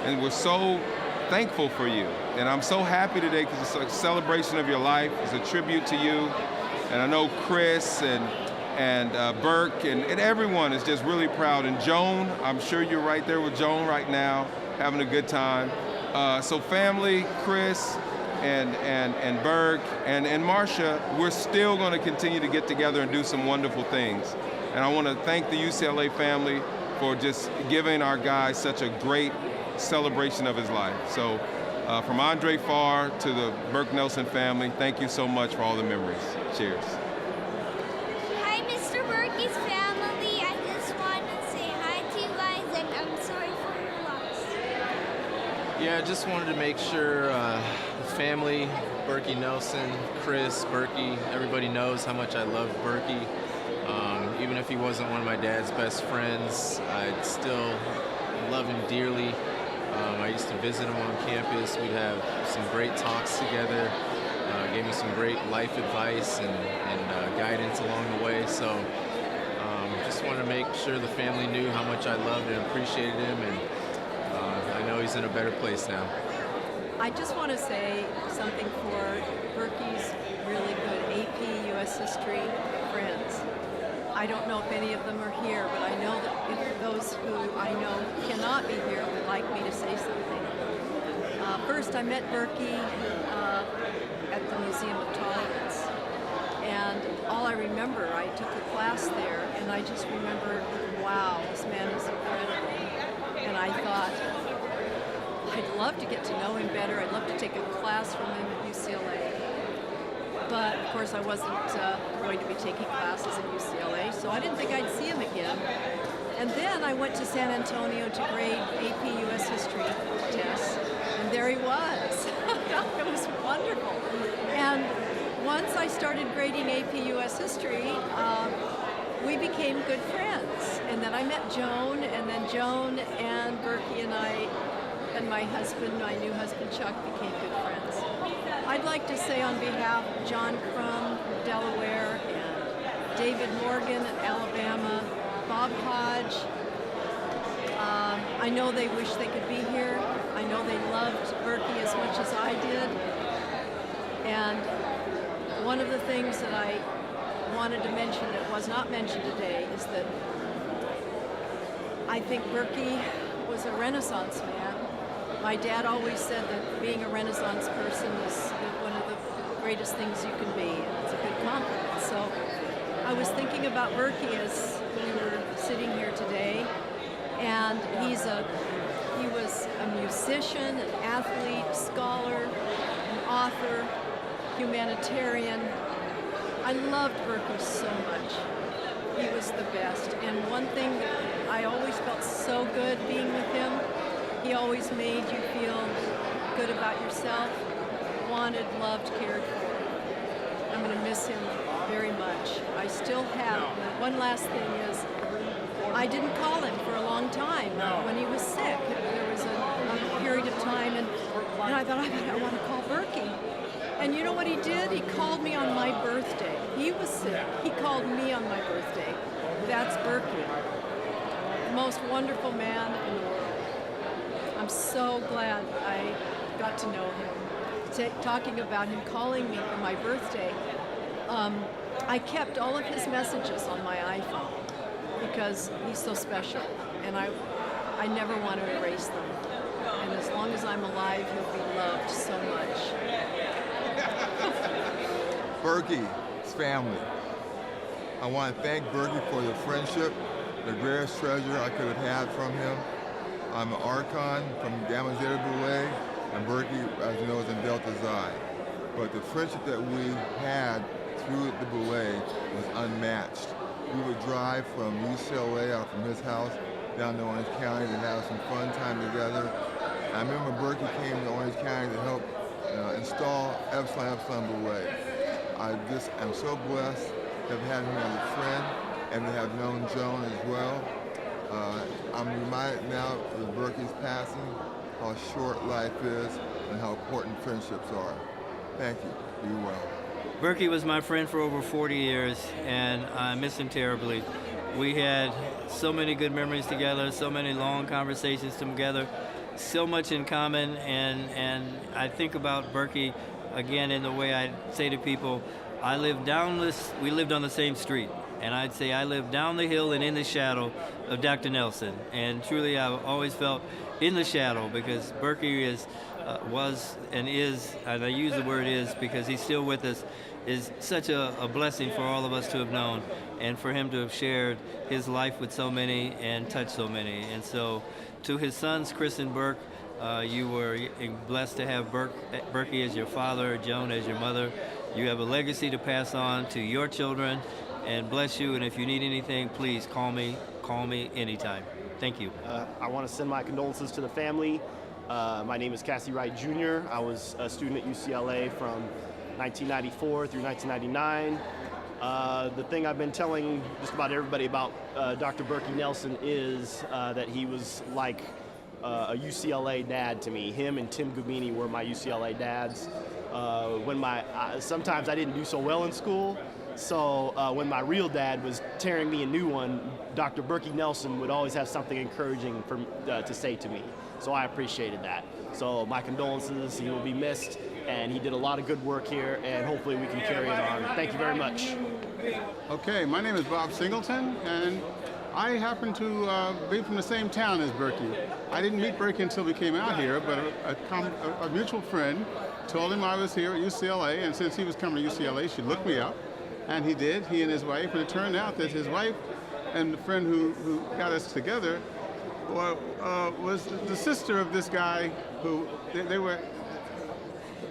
and we're so thankful for you. And I'm so happy today because it's a celebration of your life. It's a tribute to you. And I know Chris and Burke and everyone is just really proud. And Joan, I'm sure you're right there with Joan right now, having a good time. So family, Chris, and Berg and Marcia, we're still going to continue to get together and do some wonderful things. And I want to thank the UCLA family for just giving our guy such a great celebration of his life. So from Andre Farr to the Burke Nelson family, thank you so much for all the memories. Cheers. Hi, Mr. Berky's family. I just want to say hi to you guys, and I'm sorry for your loss. Yeah, I just wanted to make sure the family, Berky Nelson, Chris, Berky, everybody knows how much I love Berky. Even if he wasn't one of my dad's best friends, I'd still love him dearly. I used to visit him on campus. We'd have some great talks together. Gave me some great life advice and guidance along the way. So just wanted to make sure the family knew how much I loved and appreciated him, and I know he's in a better place now. I just want to say something for Berky's really good AP U.S. History friends. I don't know if any of them are here, but I know that if those who I know cannot be here would like me to say something. First, I met Berky at the Museum of Tolerance, and all I remember, I took a class there, and I just remembered, wow, this man is incredible. And I thought, I'd love to get to know him better. I'd love to take a class from him at UCLA. But of course I wasn't going to be taking classes at UCLA, so I didn't think I'd see him again. And then I went to San Antonio to grade AP US History tests, and there he was. It was wonderful. And once I started grading AP US History, we became good friends. And then I met Joan, and then Joan and Berky and I and my husband, my new husband Chuck, became good friends. I'd like to say on behalf of John Crum, Delaware, and David Morgan, Alabama, Bob Hodge, I know they wish they could be here. I know they loved Berky as much as I did. And one of the things that I wanted to mention that was not mentioned today is that I think Berky was a Renaissance man. My dad always said that being a Renaissance person is one of the greatest things you can be, and it's a good compliment. So I was thinking about Berky as we were sitting here today, and he was a musician, an athlete, scholar, an author, humanitarian. I loved Berky so much. He was the best. And one thing that I always felt so good being with him, he always made you feel good about yourself, wanted, loved, cared for. I'm going to miss him very much. I still have. One last thing is, I didn't call him for a long time when he was sick. There was a period of time, and I thought, I want to call Berky. And you know what he did? He called me on my birthday. He was sick. He called me on my birthday. That's Berky. The most wonderful man in the world. I'm so glad I got to know him. Talking about him calling me for my birthday, I kept all of his messages on my iPhone because he's so special, and I never want to erase them. And as long as I'm alive, he'll be loved so much. Berky's family. I want to thank Berky for the friendship, the greatest treasure I could have had from him. I'm an Archon from Gamma Zeta Boule, and Berky, as you know, is in Delta Xi. But the friendship that we had through the Boule was unmatched. We would drive from UCLA out from his house down to Orange County to have some fun time together. I remember Berky came to Orange County to help install Epsilon Boule. I'm so blessed to have had him as a friend and to have known Joan as well. I'm reminded now with Berky's passing how short life is and how important friendships are. Thank you. Be well. Berky was my friend for over 40 years, and I miss him terribly. We had so many good memories together, so many long conversations together, so much in common, and I think about Berky again in the way I say to people, we lived on the same street, and I'd say I lived down the hill and in the shadow of Dr. Nelson, and truly I've always felt in the shadow because Berky was and is, and I use the word is because he's still with us, is such a blessing for all of us to have known and for him to have shared his life with so many and touched so many. And so to his sons, Chris and Burke, you were blessed to have Berky as your father, Joan as your mother. You have a legacy to pass on to your children, and bless you. And if you need anything, please call me anytime. Thank you. I want to send my condolences to the family. My name is Cassie Wright Jr. I was a student at UCLA from 1994 through 1999. The thing I've been telling just about everybody about Dr. Berky Nelson is that he was like a UCLA dad to me. Him and Tim Gubini were my UCLA dads. Sometimes I didn't do so well in school, so when my real dad was tearing me a new one, Dr. Berky Nelson would always have something encouraging to say to me. So I appreciated that. So my condolences, he will be missed, and he did a lot of good work here, and hopefully we can carry it on. Thank you very much. Okay, my name is Bob Singleton, and I happen to be from the same town as Berky. I didn't meet Berky until we came out here, but a mutual friend told him I was here at UCLA, and since he was coming to UCLA, she looked me up, and he did, he and his wife, and it turned out that his wife and the friend who got us together was the sister of this guy who they were.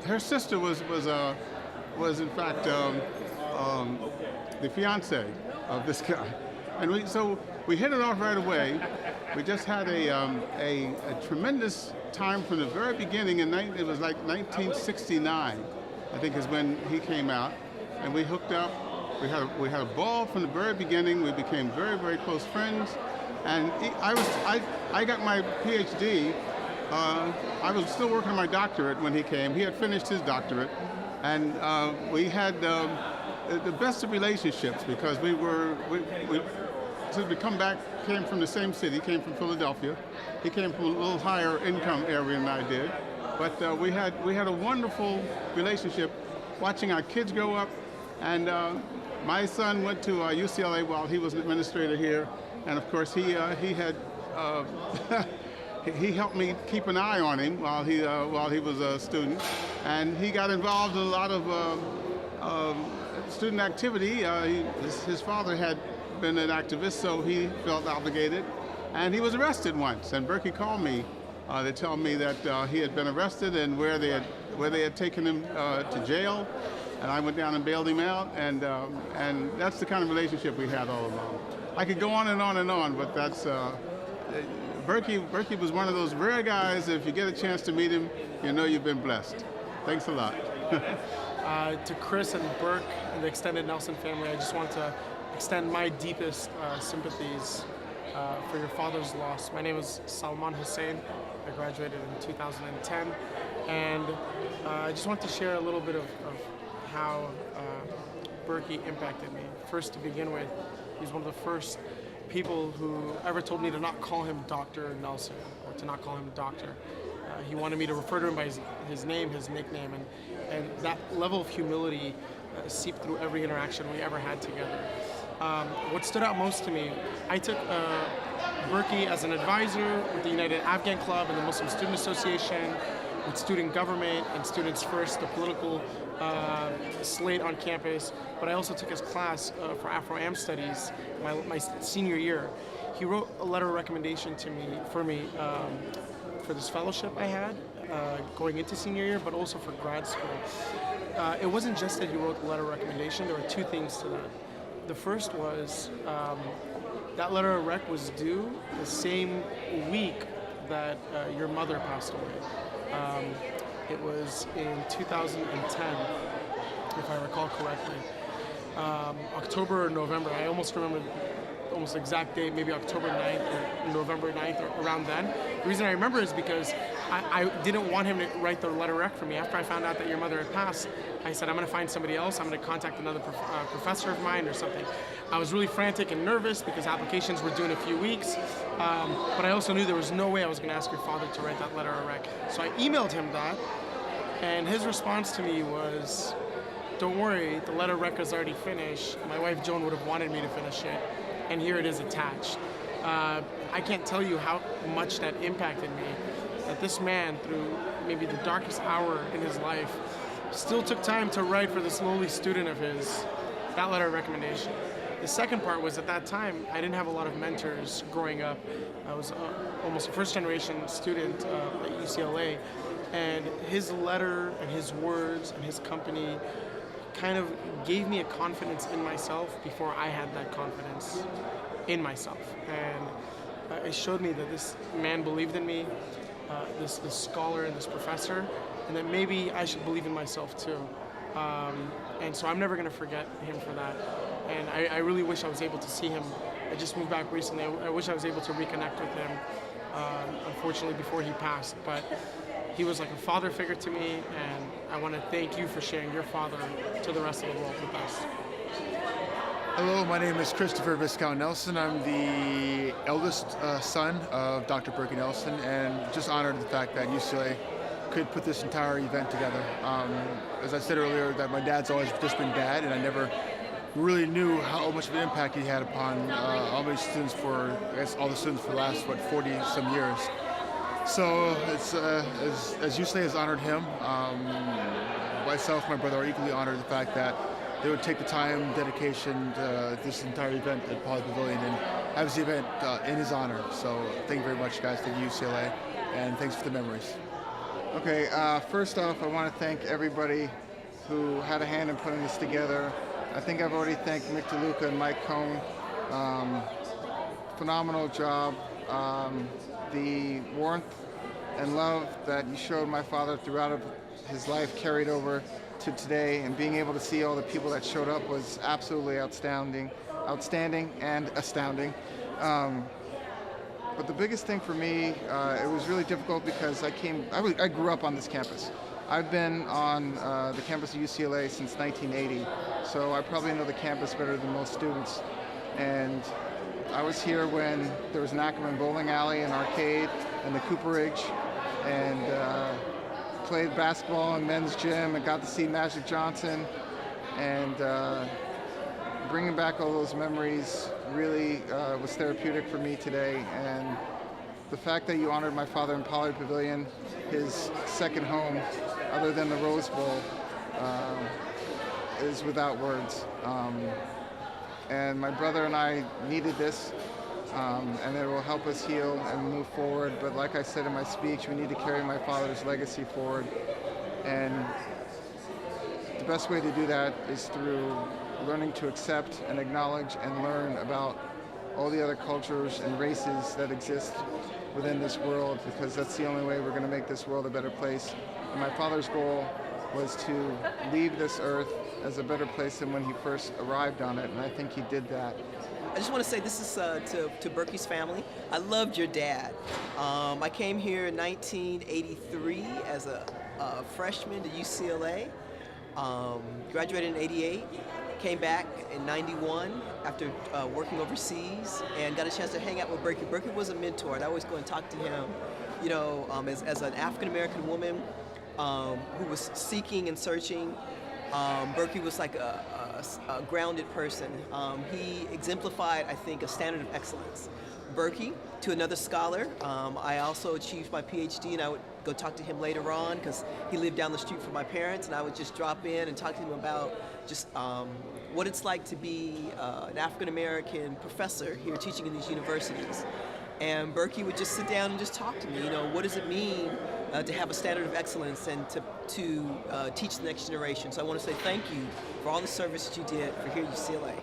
Her sister was in fact the fiance of this guy, and so we hit it off right away. We just had a tremendous time from the very beginning. It was like 1969, I think, is when he came out, and we hooked up. We had a ball from the very beginning. We became very, very close friends. And I got my PhD. I was still working on my doctorate when he came. He had finished his doctorate, and we had the best of relationships because since we came from the same city, came from Philadelphia. He came from a little higher income area than I did, but we had a wonderful relationship, watching our kids grow up, and my son went to UCLA while he was an administrator here. And of course, he helped me keep an eye on him while he was a student, and he got involved in a lot of student activity. His father had been an activist, so he felt obligated, and he was arrested once. And Berky called me to tell me that he had been arrested and where they had where they had taken him to jail, and I went down and bailed him out, and that's the kind of relationship we had all along. I could go on and on and on, but that's Berky was one of those rare guys. If you get a chance to meet him, you know you've been blessed. Thanks a lot. To Chris and Burke and the extended Nelson family, I just want to extend my deepest sympathies for your father's loss. My name is Salman Hussein. I graduated in 2010, and I just want to share a little bit of how Berky impacted me. First, to begin with, he's one of the first people who ever told me to not call him Dr. Nelson, or to not call him doctor. He wanted me to refer to him by his name, his nickname, and that level of humility seeped through every interaction we ever had together. What stood out most to me, I took Berky as an advisor with the United Afghan Club and the Muslim Student Association, with student government and Students First, the political slate on campus, but I also took his class for Afro-Am Studies my senior year. He wrote a letter of recommendation for me for this fellowship I had going into senior year, but also for grad school. It wasn't just that he wrote the letter of recommendation, there were two things to that. The first was that letter of rec was due the same week that your mother passed away. It was in 2010, if I recall correctly. October or November, I almost remember almost exact date, maybe October 9th or November 9th or around then. The reason I remember is because I didn't want him to write the letter rec for me. After I found out that your mother had passed, I said, I'm going to find somebody else. I'm going to contact another professor of mine or something. I was really frantic and nervous because applications were due in a few weeks, but I also knew there was no way I was going to ask your father to write that letter of rec. So I emailed him that, and his response to me was, don't worry, the letter rec is already finished. My wife Joan would have wanted me to finish it, and here it is attached. I can't tell you how much that impacted me, that this man, through maybe the darkest hour in his life, still took time to write for this lowly student of his that letter of recommendation. The second part was, at that time, I didn't have a lot of mentors growing up. I was almost a first-generation student at UCLA, and his letter and his words and his company kind of gave me a confidence in myself before I had that confidence in myself. And it showed me that this man believed in me, this scholar and this professor, and that maybe I should believe in myself too. And so I'm never going to forget him for that. And I really wish I was able to see him. I just moved back recently. I wish I was able to reconnect with him, unfortunately, before he passed. But he was like a father figure to me, and I want to thank you for sharing your father to the rest of the world with us. Hello, my name is Christopher Viscount Nelson. I'm the eldest son of Dr. Berky Nelson, and just honored the fact that UCLA could put this entire event together. As I said earlier, that my dad's always just been dad, and I never really knew how much of an impact he had upon all the students for the last, 40-some years. So it's, as UCLA has honored him, myself and my brother are equally honored the fact that they would take the time, dedication to this entire event at Pauley Pavilion and have this event in his honor. So thank you very much, guys. Thank you, UCLA, and thanks for the memories. Okay, first off, I want to thank everybody who had a hand in putting this together. I think I've already thanked Mick DeLuca and Mike Cohn. Phenomenal job. The warmth and love that you showed my father throughout his life carried over to today, and being able to see all the people that showed up was absolutely outstanding and astounding. But the biggest thing for me, it was really difficult because I grew up on this campus. I've been on the campus of UCLA since 1980, so I probably know the campus better than most students. And I was here when there was an Ackerman bowling alley and arcade and the Cooperage, and played basketball in men's gym and got to see Magic Johnson. And bringing back all those memories really was therapeutic for me today. And the fact that you honored my father in Pauley Pavilion, his second home, other than the Rose Bowl, is without words. And my brother and I needed this, and it will help us heal and move forward. But like I said in my speech, we need to carry my father's legacy forward. And the best way to do that is through learning to accept and acknowledge and learn about all the other cultures and races that exist within this world, because that's the only way we're going to make this world a better place. And my father's goal was to leave this earth as a better place than when he first arrived on it, and I think he did that. I just want to say this is to Berky's family. I loved your dad. I came here in 1983 as a freshman to UCLA. Graduated in 88. Came back in 91 after working overseas and got a chance to hang out with Berky. Berky was a mentor, and I always go and talk to him. You know, as an African-American woman who was seeking and searching, Berky was like a grounded person. He exemplified, I think, a standard of excellence. Berky, to another scholar, I also achieved my PhD, and I would go talk to him later on because he lived down the street from my parents, and I would just drop in and talk to him about just what it's like to be an African-American professor here teaching in these universities. And Berky would just sit down and just talk to me, you know, what does it mean to have a standard of excellence and to teach the next generation. So I want to say thank you for all the service that you did for here at UCLA.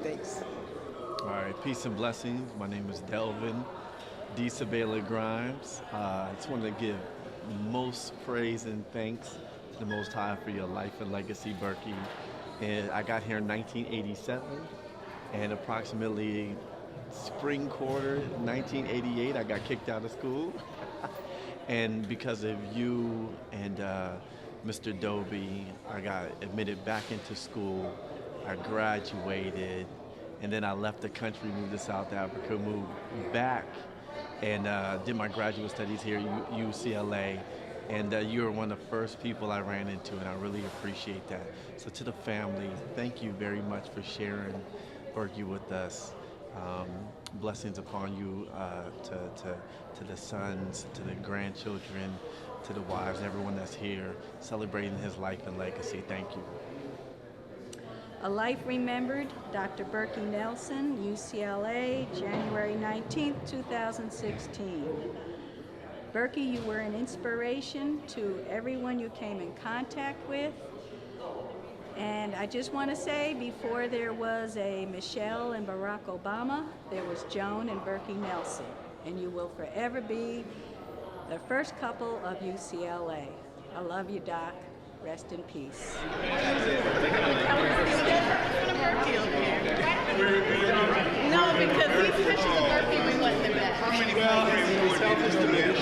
Thanks. All right, peace and blessings. My name is Delvin D. Sabela Grimes. I just want to give most praise and thanks to the Most High for your life and legacy, Berky. And I got here in 1987, and approximately spring quarter 1988, I got kicked out of school. And because of you and Mr. Dobie, I got admitted back into school. I graduated, and then I left the country, moved to South Africa, moved back, and did my graduate studies here at UCLA. And you were one of the first people I ran into, and I really appreciate that. So to the family, thank you very much for sharing Berky with us. Blessings upon you, to the sons, to the grandchildren, to the wives, everyone that's here, celebrating his life and legacy. Thank you. A Life Remembered, Dr. Berky Nelson, UCLA, January 19th, 2016. Berky, you were an inspiration to everyone you came in contact with. And I just want to say, before there was a Michelle and Barack Obama, there was Joan and Berky Nelson. And you will forever be the first couple of UCLA. I love you, Doc. Rest in peace. No, because these pictures of Berky, we want them back. How many programs will you help us to manage?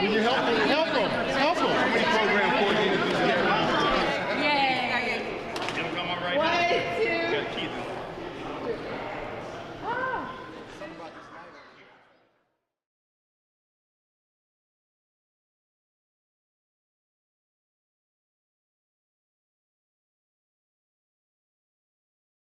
Will you help them? Help them.